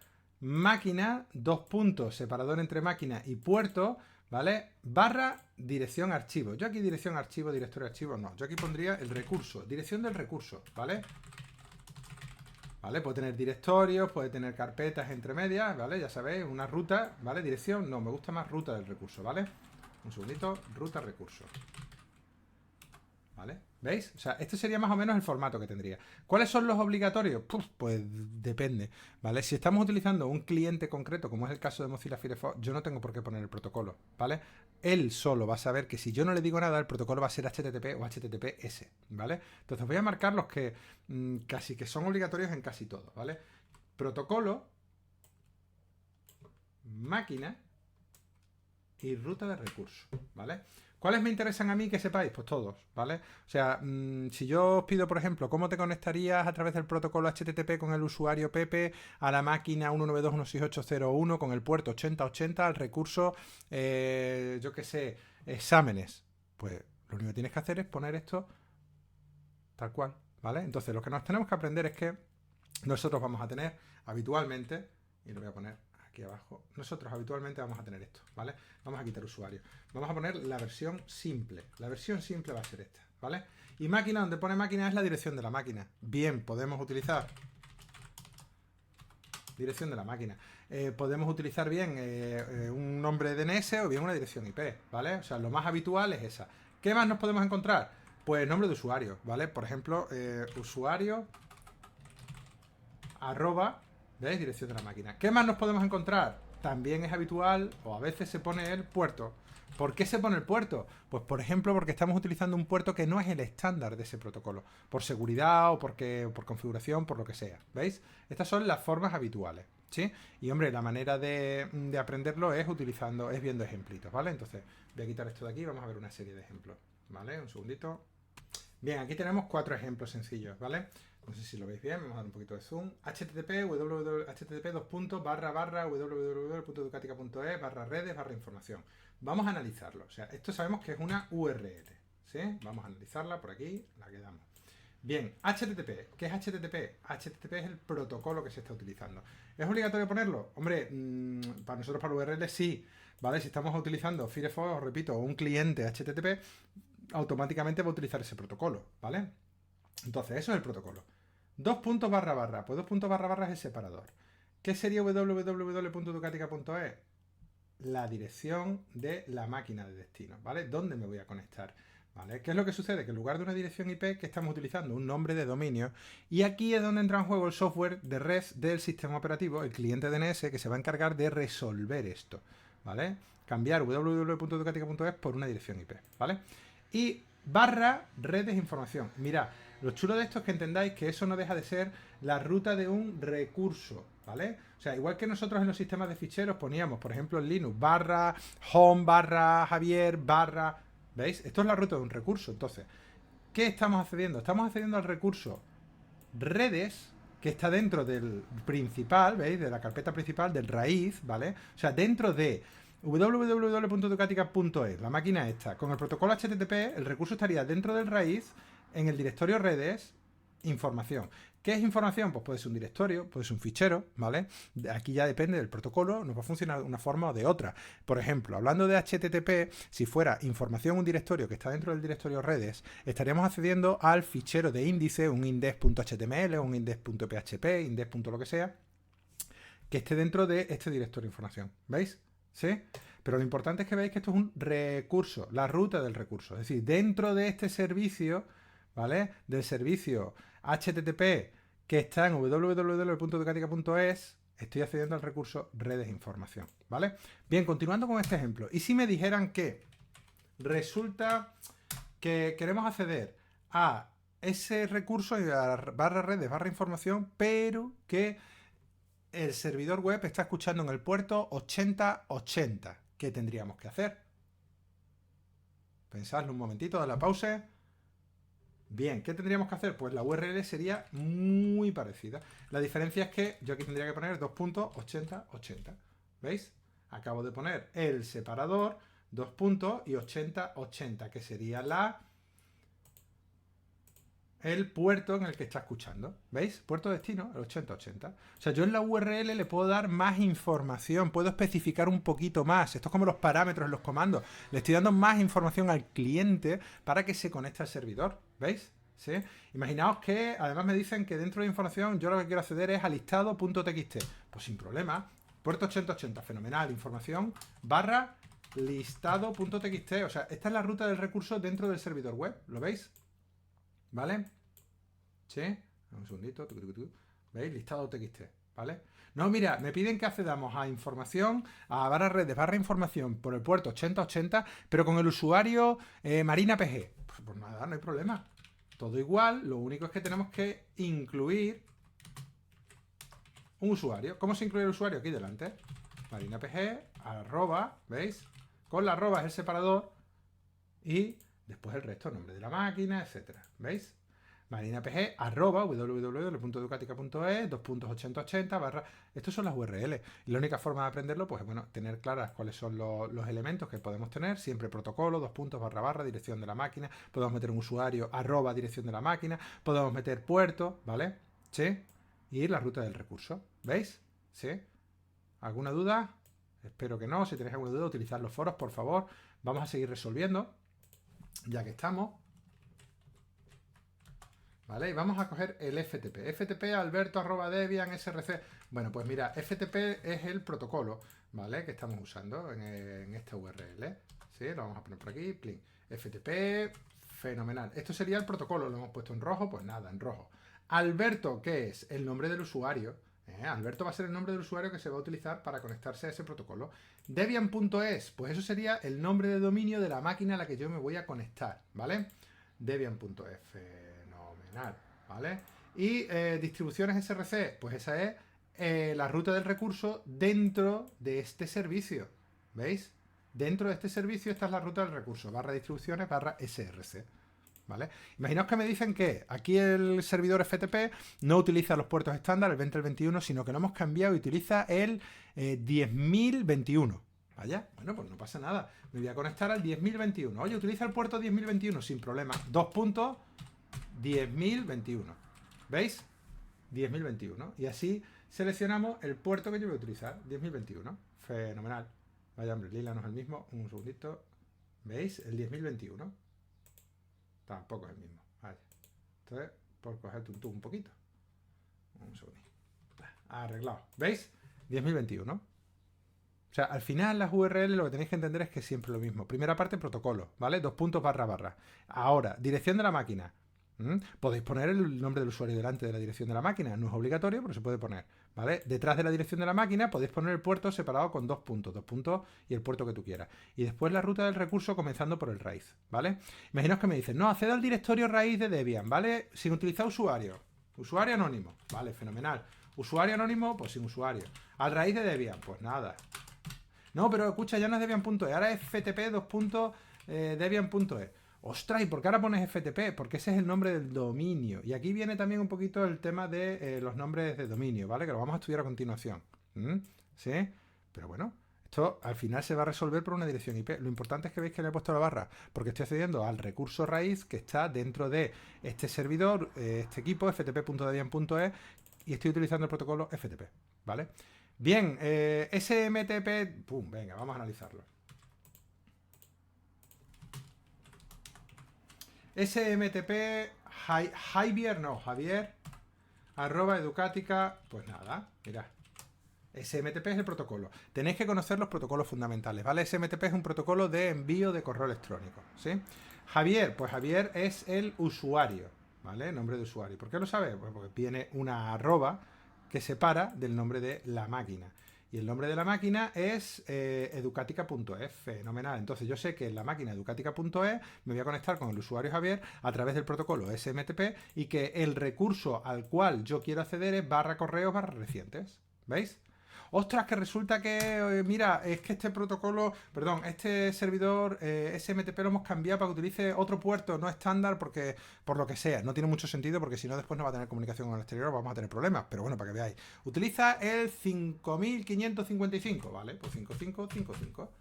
máquina, dos puntos, separador entre máquina y puerto, ¿vale? Barra, dirección archivo. Yo aquí dirección archivo, directorio archivo, no. Yo aquí pondría el recurso, dirección del recurso, ¿vale? ¿Vale? Puede tener directorios, puede tener carpetas entre medias, ¿vale? Ya sabéis, una ruta, ¿vale? Dirección, no, me gusta más ruta del recurso, ¿vale? Un segundito, ruta recurso. ¿Vale? ¿Veis? O sea, este sería más o menos el formato que tendría. ¿Cuáles son los obligatorios? Pues depende, ¿vale? Si estamos utilizando un cliente concreto, como es el caso de Mozilla Firefox, yo no tengo por qué poner el protocolo, ¿vale? Él solo va a saber que si yo no le digo nada, el protocolo va a ser HTTP o HTTPS, ¿vale? Entonces voy a marcar los que casi que son obligatorios en casi todo, ¿vale? Protocolo, máquina y ruta de recursos, ¿vale? ¿Cuáles me interesan a mí que sepáis? Pues todos, ¿vale? O sea, si yo os pido, por ejemplo, cómo te conectarías a través del protocolo HTTP con el usuario Pepe a la máquina 192.168.0.1 con el puerto 8080 al recurso, yo qué sé, exámenes. Pues lo único que tienes que hacer es poner esto tal cual, ¿vale? Entonces, lo que nos tenemos que aprender es que nosotros vamos a tener habitualmente, y lo voy a poner aquí abajo, nosotros habitualmente vamos a tener esto, ¿vale? Vamos a quitar usuario. Vamos a poner la versión simple. La versión simple va a ser esta, ¿vale? Y máquina, donde pone máquina es la dirección de la máquina. Bien, podemos utilizar dirección de la máquina. Podemos utilizar bien un nombre DNS o bien una dirección IP, ¿vale? O sea, lo más habitual es esa. ¿Qué más nos podemos encontrar? Pues nombre de usuario, ¿vale? Por ejemplo, usuario arroba, ¿veis? Dirección de la máquina. ¿Qué más nos podemos encontrar? También es habitual, o a veces se pone el puerto. ¿Por qué se pone el puerto? Pues por ejemplo porque estamos utilizando un puerto que no es el estándar de ese protocolo. Por seguridad o por configuración, por lo que sea. ¿Veis? Estas son las formas habituales. ¿Sí? Y hombre, la manera de aprenderlo es viendo ejemplitos, ¿vale? Entonces, voy a quitar esto de aquí y vamos a ver una serie de ejemplos. ¿Vale? Un segundito. Bien, aquí tenemos 4 ejemplos sencillos, ¿vale? No sé si lo veis bien, vamos a dar un poquito de zoom. HTTP, www.educatica.es /redes/información. Vamos a analizarlo. O sea, esto sabemos que es una URL, ¿sí? Vamos a analizarla por aquí, la quedamos. Bien, HTTP. ¿Qué es HTTP? HTTP es el protocolo que se está utilizando. ¿Es obligatorio ponerlo? Hombre, para nosotros, para URL, sí. ¿Vale? Si estamos utilizando Firefox, os repito, un cliente HTTP, automáticamente va a utilizar ese protocolo, ¿vale? Entonces, eso es el protocolo. Dos puntos barra barra. Pues dos puntos barra barra es el separador. ¿Qué sería www.educatica.es? La dirección de la máquina de destino, ¿vale? ¿Dónde me voy a conectar? ¿Vale? ¿Qué es lo que sucede? Que en lugar de una dirección IP, que estamos utilizando un nombre de dominio, y aquí es donde entra en juego el software de red del sistema operativo, el cliente DNS, que se va a encargar de resolver esto, ¿vale? Cambiar www.educatica.es por una dirección IP, ¿vale? Y barra redes información. Mirad, lo chulo de esto es que entendáis que eso no deja de ser la ruta de un recurso, ¿vale? O sea, igual que nosotros en los sistemas de ficheros poníamos, por ejemplo, en Linux, barra home, barra Javier, barra... ¿Veis? Esto es la ruta de un recurso. Entonces, ¿qué estamos accediendo? Estamos accediendo al recurso redes, que está dentro del principal, ¿veis? De la carpeta principal, del raíz, ¿vale? O sea, dentro de www.educatica.es, la máquina esta, con el protocolo HTTP, el recurso estaría dentro del raíz, en el directorio redes, información. ¿Qué es información? Pues puede ser un directorio, puede ser un fichero, ¿vale? Aquí ya depende del protocolo, nos va a funcionar de una forma o de otra. Por ejemplo, hablando de HTTP, si fuera información un directorio que está dentro del directorio redes, estaríamos accediendo al fichero de índice, un index.html, un index.php, index. Lo que sea, que esté dentro de este directorio de información. ¿Veis? ¿Sí? Pero lo importante es que veáis que esto es un recurso, la ruta del recurso. Es decir, dentro de este servicio, ¿vale? Del servicio HTTP que está en www.educatica.es, estoy accediendo al recurso redes información, ¿vale? Bien, continuando con este ejemplo. ¿Y si me dijeran que resulta que queremos acceder a ese recurso barra redes barra información, pero que el servidor web está escuchando en el puerto 8080? ¿Qué tendríamos que hacer? Pensadlo un momentito, dale la pausa. Bien, ¿qué tendríamos que hacer? Pues la URL sería muy parecida. La diferencia es que yo aquí tendría que poner 2.8080. ¿Veis? Acabo de poner el separador, 2 puntos y 8080, que sería el puerto en el que está escuchando. ¿Veis? Puerto destino, el 8080. O sea, yo en la URL le puedo dar más información, puedo especificar un poquito más. Esto es como los parámetros en los comandos. Le estoy dando más información al cliente para que se conecte al servidor. ¿Veis? ¿Sí? Imaginaos que además me dicen que dentro de la información yo lo que quiero acceder es a listado.txt. Pues sin problema. Puerto 8080, fenomenal. Información barra listado.txt. O sea, esta es la ruta del recurso dentro del servidor web. ¿Lo veis? ¿Vale? ¿Sí? Un segundito. ¿Veis? Listado TXT. ¿Vale? No, mira, me piden que accedamos a información, a barra redes, barra información por el puerto 8080, pero con el usuario MarinaPG. Pues nada, no hay problema. Todo igual, lo único es que tenemos que incluir un usuario. ¿Cómo se incluye el usuario? Aquí delante. MarinaPG, arroba, ¿veis? Con la arroba es el separador y después el resto, nombre de la máquina, etcétera. ¿Veis? MarinaPG, arroba, www.educatica.es, 2.8080 barra... Estos son las URL. Y la única forma de aprenderlo, pues bueno, tener claras cuáles son los elementos que podemos tener. Siempre protocolo, 2 puntos, barra, barra, dirección de la máquina. Podemos meter un usuario, arroba, dirección de la máquina. Podemos meter puerto, ¿vale? ¿Sí? Y la ruta del recurso. ¿Veis? ¿Sí? ¿Alguna duda? Espero que no. Si tenéis alguna duda, utilizad los foros, por favor. Vamos a seguir resolviendo, ya que estamos. ¿Vale? Y vamos a coger el FTP. FTP alberto@debian src. Bueno, pues mira, FTP es el protocolo, ¿vale? Que estamos usando en esta URL. ¿Sí? Lo vamos a poner por aquí. Plin. FTP, fenomenal. Esto sería el protocolo. Lo hemos puesto en rojo, pues nada, en rojo. Alberto, ¿qué es? El nombre del usuario. Alberto va a ser el nombre del usuario que se va a utilizar para conectarse a ese protocolo. Debian.es, pues eso sería el nombre de dominio de la máquina a la que yo me voy a conectar, ¿vale? Debian.es, fenomenal, ¿vale? Y distribuciones SRC, pues esa es la ruta del recurso dentro de este servicio, ¿veis? Dentro de este servicio esta es la ruta del recurso, barra distribuciones, barra SRC. ¿Vale? Imaginaos que me dicen que aquí el servidor FTP no utiliza los puertos estándar, el 20 el 21, sino que lo hemos cambiado y utiliza el 10.021. Vaya, bueno, pues no pasa nada. Me voy a conectar al 10.021. Oye, utiliza el puerto 10.021 sin problema. 2 puntos, 10.021. ¿Veis? 10.021. Y así seleccionamos el puerto que yo voy a utilizar. 10.021. Fenomenal. Vaya, hombre, lila no es el mismo. Un segundito. ¿Veis? El 10.021. Tampoco es el mismo. Vale. Entonces, por coger un poquito. Un segundito. Arreglado. ¿Veis? 10.021. O sea, al final las URL lo que tenéis que entender es que es siempre lo mismo. Primera parte, protocolo, ¿vale? 2 puntos barra barra. Ahora, dirección de la máquina. Podéis poner el nombre del usuario delante de la dirección de la máquina. No es obligatorio, pero se puede poner. ¿Vale? Detrás de la dirección de la máquina podéis poner el puerto separado con 2 puntos y el puerto que tú quieras. Y después la ruta del recurso comenzando por el raíz, ¿vale? Imaginaos que me dicen, no, acceda al directorio raíz de Debian, ¿vale? Sin utilizar usuario. Usuario anónimo, vale, fenomenal. Usuario anónimo, pues sin usuario. Al raíz de Debian, pues nada. No, pero escucha, ya no es Debian.es, ahora es ftp:/debian.es. Ostras, ¿y por qué ahora pones FTP? Porque ese es el nombre del dominio. Y aquí viene también un poquito el tema de los nombres de dominio, ¿vale? Que lo vamos a estudiar a continuación. ¿Sí? Pero bueno, esto al final se va a resolver por una dirección IP. Lo importante es que veis que le he puesto la barra, porque estoy accediendo al recurso raíz que está dentro de este servidor, este equipo, ftp.debian.es, y estoy utilizando el protocolo FTP, ¿vale? Bien, SMTP... ¡Pum! Venga, vamos a analizarlo. SMTP Javier @educatica, pues nada, mirad. SMTP es el protocolo. Tenéis que conocer los protocolos fundamentales, ¿vale? SMTP es un protocolo de envío de correo electrónico, ¿sí? Javier, pues Javier es el usuario, ¿vale? Nombre de usuario. ¿Por qué lo sabes? Pues porque viene una arroba que separa del nombre de la máquina. Y el nombre de la máquina es educatica.es, fenomenal. Entonces yo sé que en la máquina educatica.es me voy a conectar con el usuario Javier a través del protocolo SMTP y que el recurso al cual yo quiero acceder es /correos/recientes. ¿Veis? ostras, que resulta que, mira, es que este protocolo, perdón, este servidor SMTP lo hemos cambiado para que utilice otro puerto no estándar porque, por lo que sea, no tiene mucho sentido porque si no después no va a tener comunicación con el exterior, vamos a tener problemas, pero bueno, para que veáis. Utiliza el 5555, ¿vale? Pues 5555,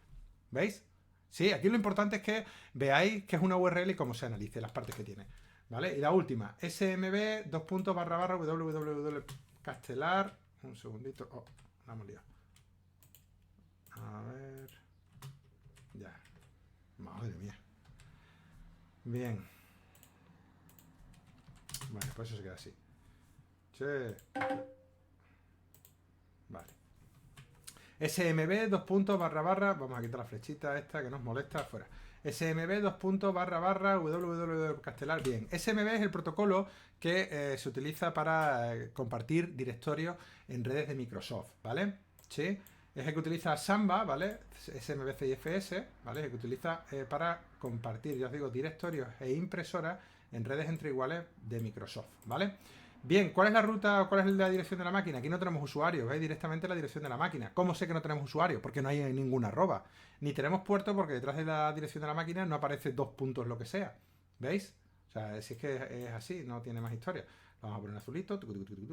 ¿veis? Sí, aquí lo importante es que veáis que es una URL y cómo se analice las partes que tiene. ¿Vale? Y la última, smb www.castelar. Un segundito. Oh, la hemos liado. A ver. Ya. Madre mía. Bien. Vale, pues eso se queda así. Che. Vale. smb vamos a quitar la flechita esta que nos molesta, fuera. smb www.castelar. Bien, smb es el protocolo que se utiliza para compartir directorios en redes de Microsoft, ¿vale? Sí, es el que utiliza Samba, ¿vale? SMBCIFS, ¿vale? Es el que utiliza para compartir, ya os digo, directorios e impresoras en redes entre iguales de Microsoft, ¿vale? Bien, ¿cuál es la ruta o cuál es la dirección de la máquina? Aquí no tenemos usuario, ¿veis? Directamente la dirección de la máquina. ¿Cómo sé que no tenemos usuario? Porque no hay ninguna arroba. Ni tenemos puerto porque detrás de la dirección de la máquina no aparece 2 puntos lo que sea. ¿Veis? O sea, si es que es así, no tiene más historia. Vamos a poner azulito,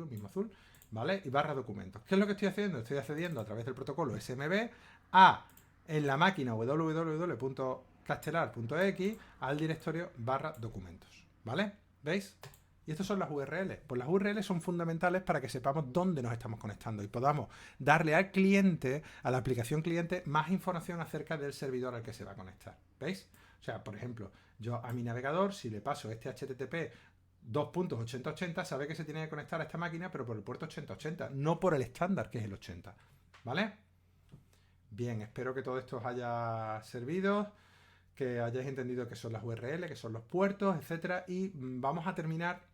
mismo azul, ¿vale? Y barra documentos. ¿Qué es lo que estoy haciendo? Estoy accediendo a través del protocolo SMB en la máquina www.castelar.x al directorio barra documentos, ¿vale? ¿Veis? Y estas son las URLs. Pues las URLs son fundamentales para que sepamos dónde nos estamos conectando y podamos darle al cliente, a la aplicación cliente, más información acerca del servidor al que se va a conectar. ¿Veis? O sea, por ejemplo, yo a mi navegador, si le paso este HTTP 2.8080, sabe que se tiene que conectar a esta máquina, pero por el puerto 8080, no por el estándar, que es el 80. ¿Vale? Bien, espero que todo esto os haya servido, que hayáis entendido qué son las URL, qué son los puertos, etcétera. Y vamos a terminar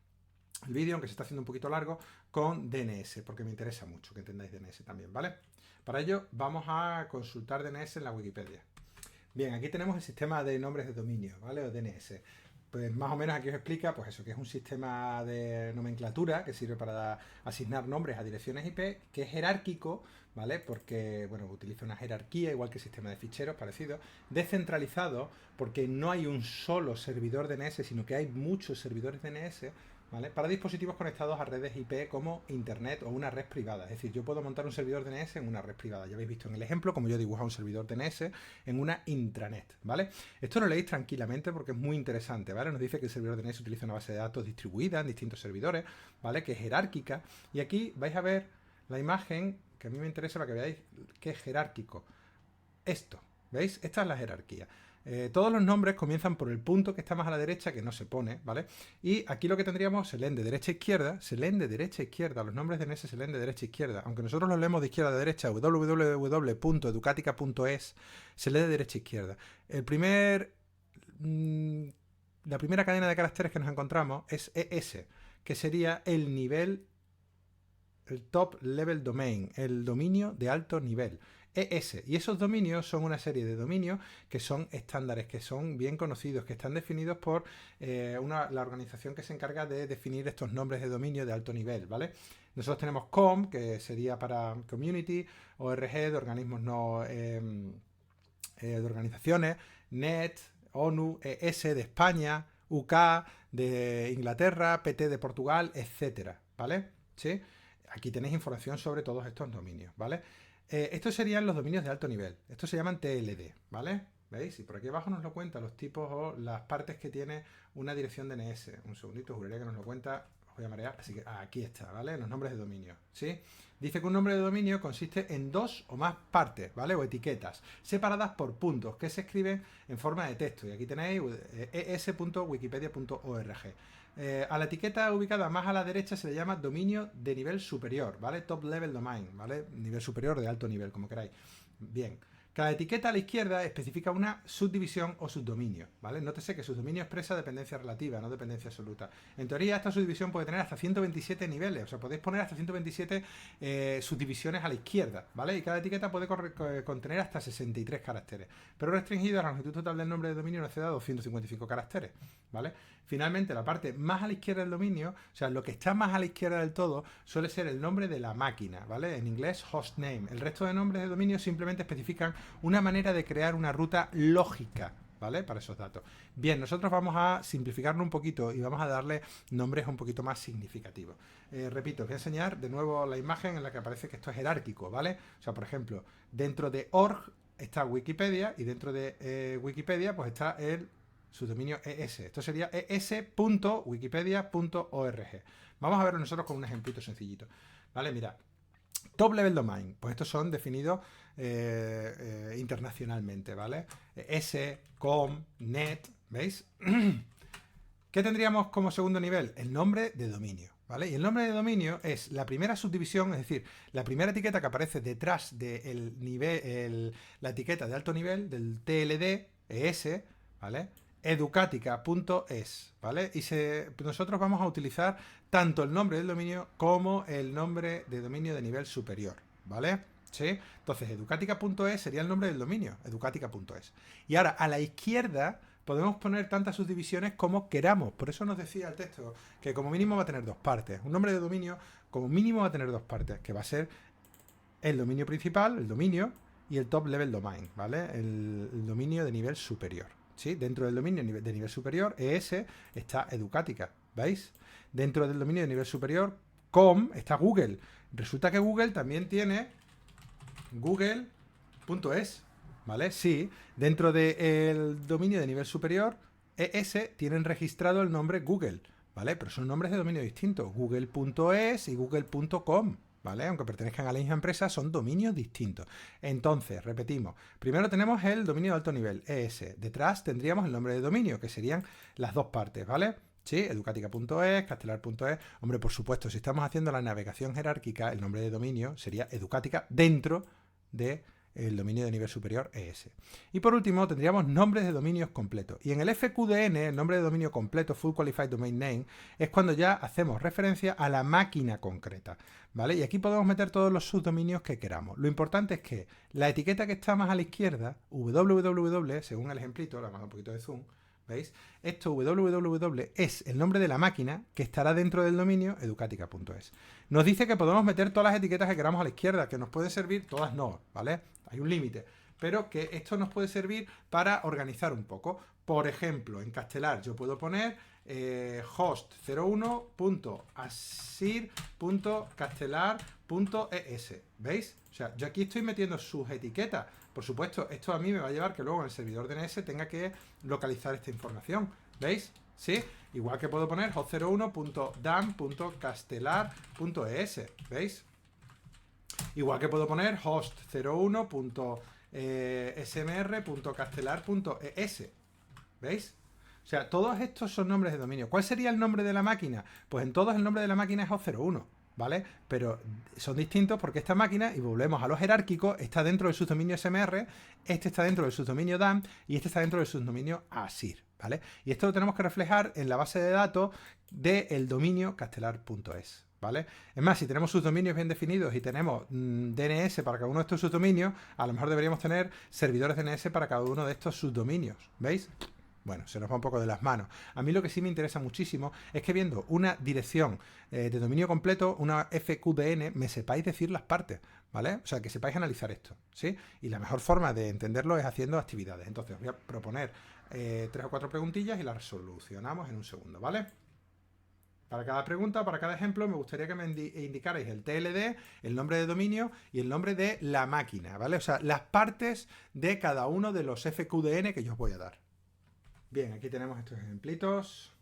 el vídeo, aunque se está haciendo un poquito largo, con DNS, porque me interesa mucho que entendáis DNS también, ¿vale? Para ello vamos a consultar DNS en la Wikipedia. Bien, aquí tenemos el sistema de nombres de dominio, ¿vale? O DNS. Pues más o menos aquí os explica, pues eso, que es un sistema de nomenclatura que sirve para asignar nombres a direcciones IP, que es jerárquico, ¿vale? Porque, bueno, utiliza una jerarquía, igual que el sistema de ficheros parecido, descentralizado, porque no hay un solo servidor DNS, sino que hay muchos servidores DNS, ¿vale? Para dispositivos conectados a redes IP como Internet o una red privada. Es decir, yo puedo montar un servidor DNS en una red privada. Ya habéis visto en el ejemplo cómo yo dibujo un servidor DNS en una intranet, ¿vale? Esto lo leéis tranquilamente porque es muy interesante, ¿vale? Nos dice que el servidor DNS utiliza una base de datos distribuida en distintos servidores, ¿vale? Que es jerárquica. Y aquí vais a ver la imagen que a mí me interesa para que veáis que es jerárquico. Esto, ¿veis? Esta es la jerarquía. Todos los nombres comienzan por el punto que está más a la derecha, que no se pone, ¿vale? Y aquí lo que tendríamos, se leen de derecha a izquierda, se leen de derecha a izquierda, los nombres de DNS se leen de derecha a izquierda, aunque nosotros los leemos de izquierda a derecha, www.educatica.es, se lee de derecha a izquierda. La primera cadena de caracteres que nos encontramos es ES, que sería el nivel, el top level domain, el dominio de alto nivel. ES. Y esos dominios son una serie de dominios que son estándares, que son bien conocidos, que están definidos por la organización que se encarga de definir estos nombres de dominio de alto nivel, ¿vale? Nosotros tenemos COM, que sería para Community, ORG, de organismos no de organizaciones, NET, ONU, ES de España, UK de Inglaterra, PT de Portugal, etcétera, ¿vale? ¿Sí? Aquí tenéis información sobre todos estos dominios, ¿vale? Estos serían los dominios de alto nivel. Estos se llaman TLD, ¿vale? ¿Veis? Y por aquí abajo nos lo cuenta los tipos o las partes que tiene una dirección DNS. Un segundito, juraría que nos lo cuenta. Os voy a marear. Así que aquí está, ¿vale? Los nombres de dominio, ¿sí? Dice que un nombre de dominio consiste en 2 o más partes, ¿vale? O etiquetas, separadas por puntos, que se escriben en forma de texto. Y aquí tenéis es.wikipedia.org. A la etiqueta ubicada más a la derecha se le llama dominio de nivel superior, ¿vale? Top level domain, ¿vale? Nivel superior, de alto nivel, como queráis. Bien, Cada etiqueta a la izquierda especifica una subdivisión o subdominio, ¿vale? Nótese que subdominio expresa dependencia relativa, no dependencia absoluta. En teoría, esta subdivisión puede tener hasta 127 niveles, o sea, podéis poner hasta 127 subdivisiones a la izquierda, ¿vale? Y cada etiqueta puede contener hasta 63 caracteres, pero restringido a la longitud total del nombre de dominio no excede a 255 caracteres, ¿vale? Finalmente, la parte más a la izquierda del dominio, o sea, lo que está más a la izquierda del todo, suele ser el nombre de la máquina, ¿vale? En inglés, hostname. El resto de nombres de dominio simplemente especifican una manera de crear una ruta lógica, ¿vale? Para esos datos. Bien, nosotros vamos a simplificarlo un poquito y vamos a darle nombres un poquito más significativos. Repito, os voy a enseñar de nuevo la imagen en la que aparece que esto es jerárquico, ¿vale? O sea, por ejemplo, dentro de org está Wikipedia y dentro de Wikipedia pues está el subdominio ES. Esto sería es.wikipedia.org. Vamos a verlo nosotros con un ejemplito sencillito. ¿Vale? Mira, Top Level Domain, pues estos son definidos internacionalmente, ¿vale? S, com, net, ¿veis? ¿Qué tendríamos como segundo nivel? El nombre de dominio, ¿vale? Y el nombre de dominio es la primera subdivisión, es decir, la primera etiqueta que aparece detrás de la etiqueta de alto nivel, del TLD, ES, ¿vale? Educatica.es, ¿vale? Y nosotros vamos a utilizar tanto el nombre del dominio como el nombre de dominio de nivel superior, ¿vale? ¿Sí? Entonces, educatica.es sería el nombre del dominio, educatica.es. Y ahora, a la izquierda podemos poner tantas subdivisiones como queramos. Por eso nos decía el texto que como mínimo va a tener dos partes. Un nombre de dominio como mínimo va a tener dos partes, que va a ser el dominio principal, el dominio, y el top level domain, ¿vale? El dominio de nivel superior. ¿Sí? Dentro del dominio de nivel superior, ES, está Educatica, ¿veis? Dentro del dominio de nivel superior, com, está Google. Resulta que Google también tiene google.es, ¿vale? Sí, dentro del dominio de nivel superior, ES, tienen registrado el nombre Google, ¿vale? Pero son nombres de dominio distintos, google.es y google.com. ¿Vale? Aunque pertenezcan a la misma empresa, son dominios distintos. Entonces, repetimos, primero tenemos el dominio de alto nivel, ES. Detrás tendríamos el nombre de dominio, que serían las dos partes, ¿vale? Sí, educatica.es, castelar.es. Hombre, por supuesto, si estamos haciendo la navegación jerárquica, el nombre de dominio sería Educatica dentro de el dominio de nivel superior ES. Y por último, tendríamos nombres de dominios completos. Y en el FQDN, el nombre de dominio completo, Full Qualified Domain Name, es cuando ya hacemos referencia a la máquina concreta, ¿vale? Y aquí podemos meter todos los subdominios que queramos. Lo importante es que la etiqueta que está más a la izquierda, www, según el ejemplito, le vamos a dar un poquito de zoom, ¿veis? Esto www es el nombre de la máquina que estará dentro del dominio educatica.es. Nos dice que podemos meter todas las etiquetas que queramos a la izquierda, que nos pueden servir, todas no, ¿vale? Hay un límite, pero que esto nos puede servir para organizar un poco. Por ejemplo, en Castelar yo puedo poner host01.asir.castelar.es, ¿veis? O sea, yo aquí estoy metiendo sus etiquetas. Por supuesto, esto a mí me va a llevar que luego en el servidor DNS tenga que localizar esta información. ¿Veis? ¿Sí? Igual que puedo poner host01.dam.castelar.es. ¿Veis? Igual que puedo poner host01.smr.castelar.es. ¿Veis? O sea, todos estos son nombres de dominio. ¿Cuál sería el nombre de la máquina? Pues en todos el nombre de la máquina es host01. ¿Vale? Pero son distintos porque esta máquina, y volvemos a lo jerárquico, está dentro del subdominio SMR, este está dentro del subdominio DAM y este está dentro del subdominio ASIR, ¿vale? Y esto lo tenemos que reflejar en la base de datos del dominio castelar.es, ¿vale? Es más, si tenemos subdominios bien definidos y tenemos DNS para cada uno de estos subdominios, a lo mejor deberíamos tener servidores DNS para cada uno de estos subdominios, ¿veis? Bueno, se nos va un poco de las manos. A mí lo que sí me interesa muchísimo es que viendo una dirección de dominio completo, una FQDN, me sepáis decir las partes, ¿vale? O sea, que sepáis analizar esto, ¿sí? Y la mejor forma de entenderlo es haciendo actividades. Entonces, os voy a proponer 3 o 4 preguntillas y las solucionamos en un segundo, ¿vale? Para cada pregunta, para cada ejemplo, me gustaría que me indicarais el TLD, el nombre de dominio y el nombre de la máquina, ¿vale? O sea, las partes de cada uno de los FQDN que yo os voy a dar. Bien, aquí tenemos estos ejemplitos.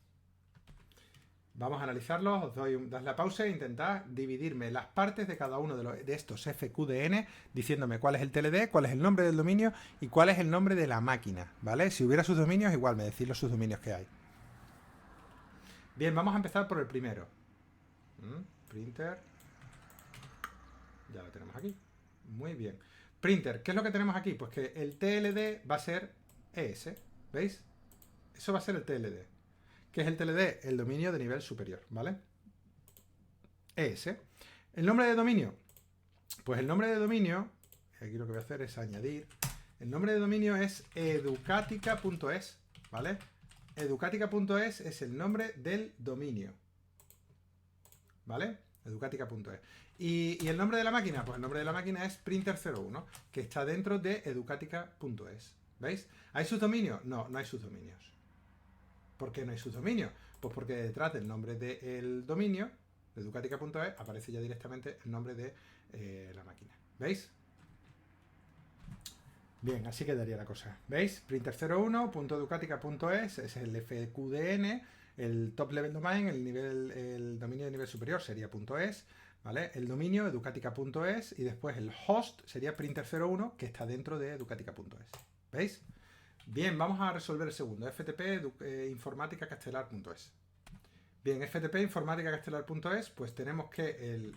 Vamos a analizarlos. Os doy la pausa e intentad dividirme las partes de cada uno de estos FQDN, diciéndome cuál es el TLD, cuál es el nombre del dominio y cuál es el nombre de la máquina, ¿vale? Si hubiera subdominios, igual me decís los subdominios que hay. Bien, vamos a empezar por el primero. Printer. Ya lo tenemos aquí. Muy bien. Printer, ¿qué es lo que tenemos aquí? Pues que el TLD va a ser ES, ¿veis? Eso va a ser el TLD. ¿Qué es el TLD? El dominio de nivel superior, ¿vale? ES. ¿El nombre de dominio? Pues el nombre de dominio, aquí lo que voy a hacer es añadir, el nombre de dominio es educatica.es, ¿vale? Educatica.es es el nombre del dominio, ¿vale? Educatica.es. ¿Y el nombre de la máquina? Pues el nombre de la máquina es Printer01, que está dentro de educatica.es. ¿Veis? ¿Hay subdominios? No, no hay subdominios. ¿Por qué no hay subdominios? Pues porque detrás del nombre del dominio, de educatica.es, aparece ya directamente el nombre de la máquina. ¿Veis? Bien, así quedaría la cosa. ¿Veis? Printer01.educatica.es es el FQDN, el top level domain, el dominio de nivel superior sería .es, ¿vale? El dominio educatica.es y después el host sería Printer01 que está dentro de educatica.es. ¿Veis? Bien, vamos a resolver el segundo. FTP informática castelar.es. Bien, FTP informática castelar.es, pues tenemos que el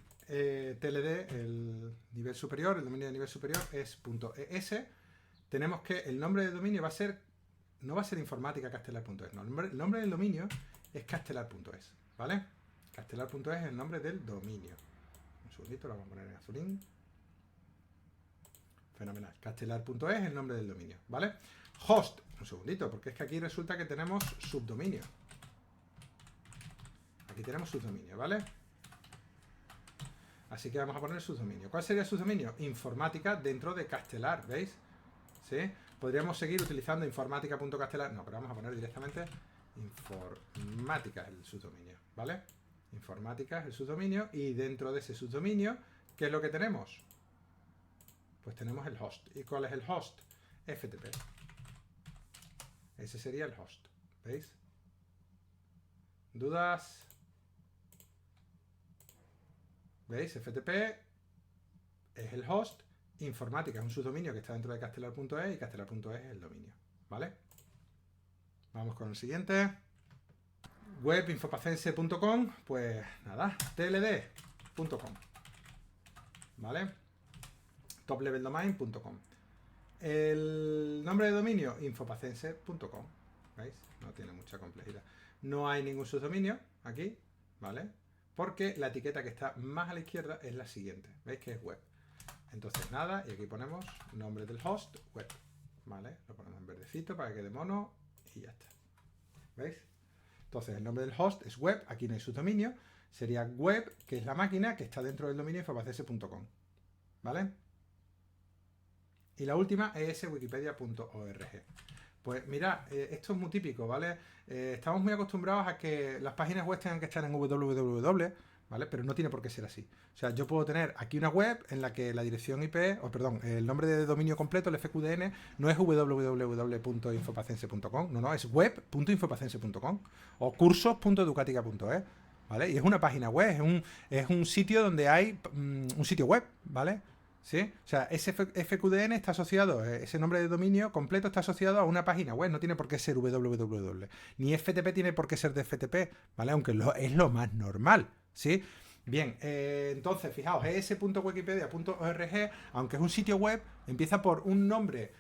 TLD, el nivel superior, el dominio de nivel superior es .es. Tenemos que el nombre de dominio va a ser, no va a ser informática castelar.es, no, el nombre del dominio es castelar.es, ¿vale? Castelar.es es el nombre del dominio. Un segundito, lo vamos a poner en azulín. Fenomenal. Castelar.es es el nombre del dominio, ¿vale? Host, un segundito, porque es que aquí resulta que tenemos subdominio. Aquí tenemos subdominio, ¿vale? Así que vamos a poner el subdominio. ¿Cuál sería el subdominio? Informática dentro de Castelar, ¿veis? ¿Sí? Podríamos seguir utilizando informática.castelar. No, pero vamos a poner directamente informática es el subdominio, ¿vale? Informática es el subdominio y dentro de ese subdominio, ¿qué es lo que tenemos? Pues tenemos el host. ¿Y cuál es el host? FTP. Ese sería el host, ¿veis? ¿Dudas? ¿Veis? FTP es el host. Informática es un subdominio que está dentro de castelar.es y castelar.es es el dominio, ¿vale? Vamos con el siguiente. Webinfopacense.com, pues nada, tld.com, ¿vale? topleveldomain.com. El nombre de dominio, infopacense.com, ¿veis? No tiene mucha complejidad. No hay ningún subdominio aquí, ¿vale? Porque la etiqueta que está más a la izquierda es la siguiente, ¿veis? Que es web. Entonces nada, y aquí ponemos nombre del host, web, ¿vale? Lo ponemos en verdecito para que quede mono y ya está. ¿Veis? Entonces el nombre del host es web, aquí no hay subdominio, sería web, que es la máquina que está dentro del dominio infopacense.com, ¿vale? Y la última es wikipedia.org. Pues mira, esto es muy típico, ¿vale? Estamos muy acostumbrados a que las páginas web tengan que estar en www, ¿vale? Pero no tiene por qué ser así. O sea, yo puedo tener aquí una web en la que la dirección IP, el nombre de dominio completo, el FQDN, no es www.infopacense.com, no, es web.infopacense.com o cursos.educatica.es, ¿vale? Y es una página web, es un sitio donde hay un sitio web, ¿vale? ¿Sí? O sea, ese FQDN está asociado, ese nombre de dominio completo está asociado a una página web, no tiene por qué ser www. Ni FTP tiene por qué ser de FTP, ¿vale? Aunque es lo más normal, ¿sí? Bien, entonces, fijaos, es.wikipedia.org, aunque es un sitio web, empieza por un nombre,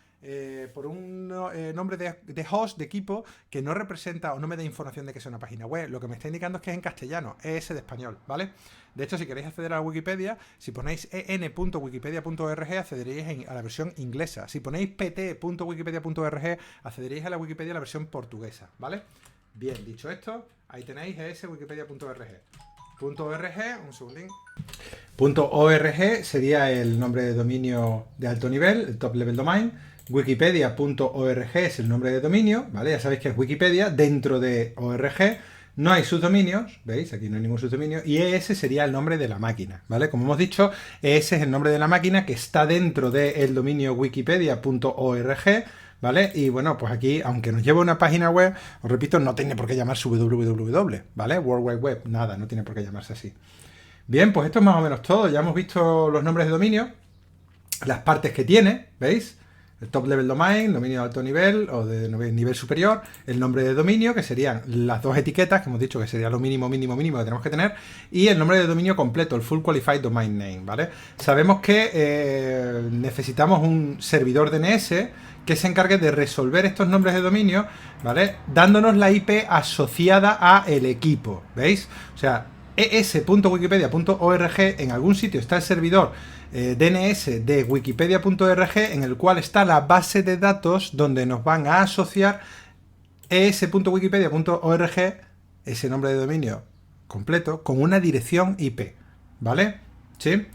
nombre de host, de equipo, que no representa o no me da información de que sea una página web. Lo que me está indicando es que es en castellano, ES de español, ¿vale? De hecho, si queréis acceder a la Wikipedia, si ponéis en.wikipedia.org, accederéis a la versión inglesa. Si ponéis pt.wikipedia.org, accederéis a la Wikipedia, la versión portuguesa, ¿vale? Bien, dicho esto, ahí tenéis es.wikipedia.org. .org, un segundín. .org sería el nombre de dominio de alto nivel, el top level domain. Wikipedia.org es el nombre de dominio, ¿vale? Ya sabéis que es Wikipedia. Dentro de org no hay subdominios, ¿veis? Aquí no hay ningún subdominio. Y ES sería el nombre de la máquina, ¿vale? Como hemos dicho, ES es el nombre de la máquina que está dentro del dominio wikipedia.org, ¿vale? Y bueno, pues aquí, aunque nos lleva a una página web, os repito, no tiene por qué llamarse www, ¿vale? World Wide Web, nada, no tiene por qué llamarse así. Bien, pues esto es más o menos todo. Ya hemos visto los nombres de dominio, las partes que tiene, ¿veis? el top level domain, dominio de alto nivel o de nivel superior, el nombre de dominio, que serían las dos etiquetas, que hemos dicho que sería lo mínimo que tenemos que tener, y el nombre de dominio completo, el full qualified domain name, ¿vale? Sabemos que necesitamos un servidor DNS que se encargue de resolver estos nombres de dominio, ¿vale? Dándonos la IP asociada a el equipo, ¿veis? O sea, es.wikipedia.org, en algún sitio está el servidor DNS de wikipedia.org, en el cual está la base de datos donde nos van a asociar es.wikipedia.org, ese nombre de dominio completo, con una dirección IP, ¿vale? ¿Sí?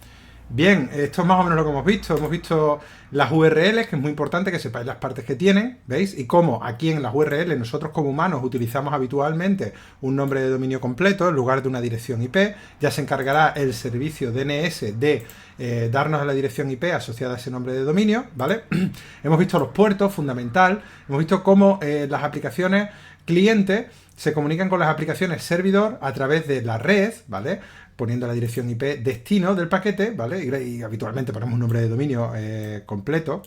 Bien, esto es más o menos lo que hemos visto. Hemos visto las URLs, que es muy importante que sepáis las partes que tienen, ¿veis? Y cómo aquí en las URLs nosotros como humanos utilizamos habitualmente un nombre de dominio completo en lugar de una dirección IP. Ya se encargará el servicio DNS de darnos la dirección IP asociada a ese nombre de dominio, ¿vale? Hemos visto los puertos, fundamental. Hemos visto cómo las aplicaciones cliente se comunican con las aplicaciones servidor a través de la red, ¿vale? Poniendo la dirección IP destino del paquete, ¿vale? Y habitualmente ponemos un nombre de dominio completo.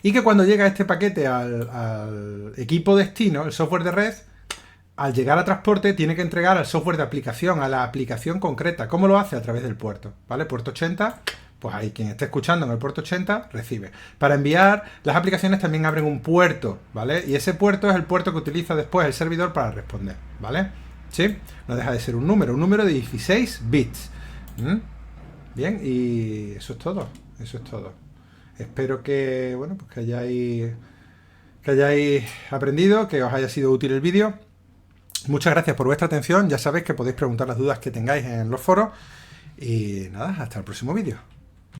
Y que cuando llega este paquete al equipo destino, el software de red, al llegar a transporte tiene que entregar al software de aplicación, a la aplicación concreta. ¿Cómo lo hace? A través del puerto, ¿vale? Puerto 80, pues ahí quien esté escuchando en el puerto 80 recibe. Para enviar, las aplicaciones también abren un puerto, ¿vale? Y ese puerto es el puerto que utiliza después el servidor para responder, ¿vale? ¿Sí? No deja de ser un número de 16 bits. Bien, y eso es todo. Eso es todo. Espero que, bueno, pues que hayáis aprendido, que os haya sido útil el vídeo. Muchas gracias por vuestra atención. Ya sabéis que podéis preguntar las dudas que tengáis en los foros. Y nada, hasta el próximo vídeo.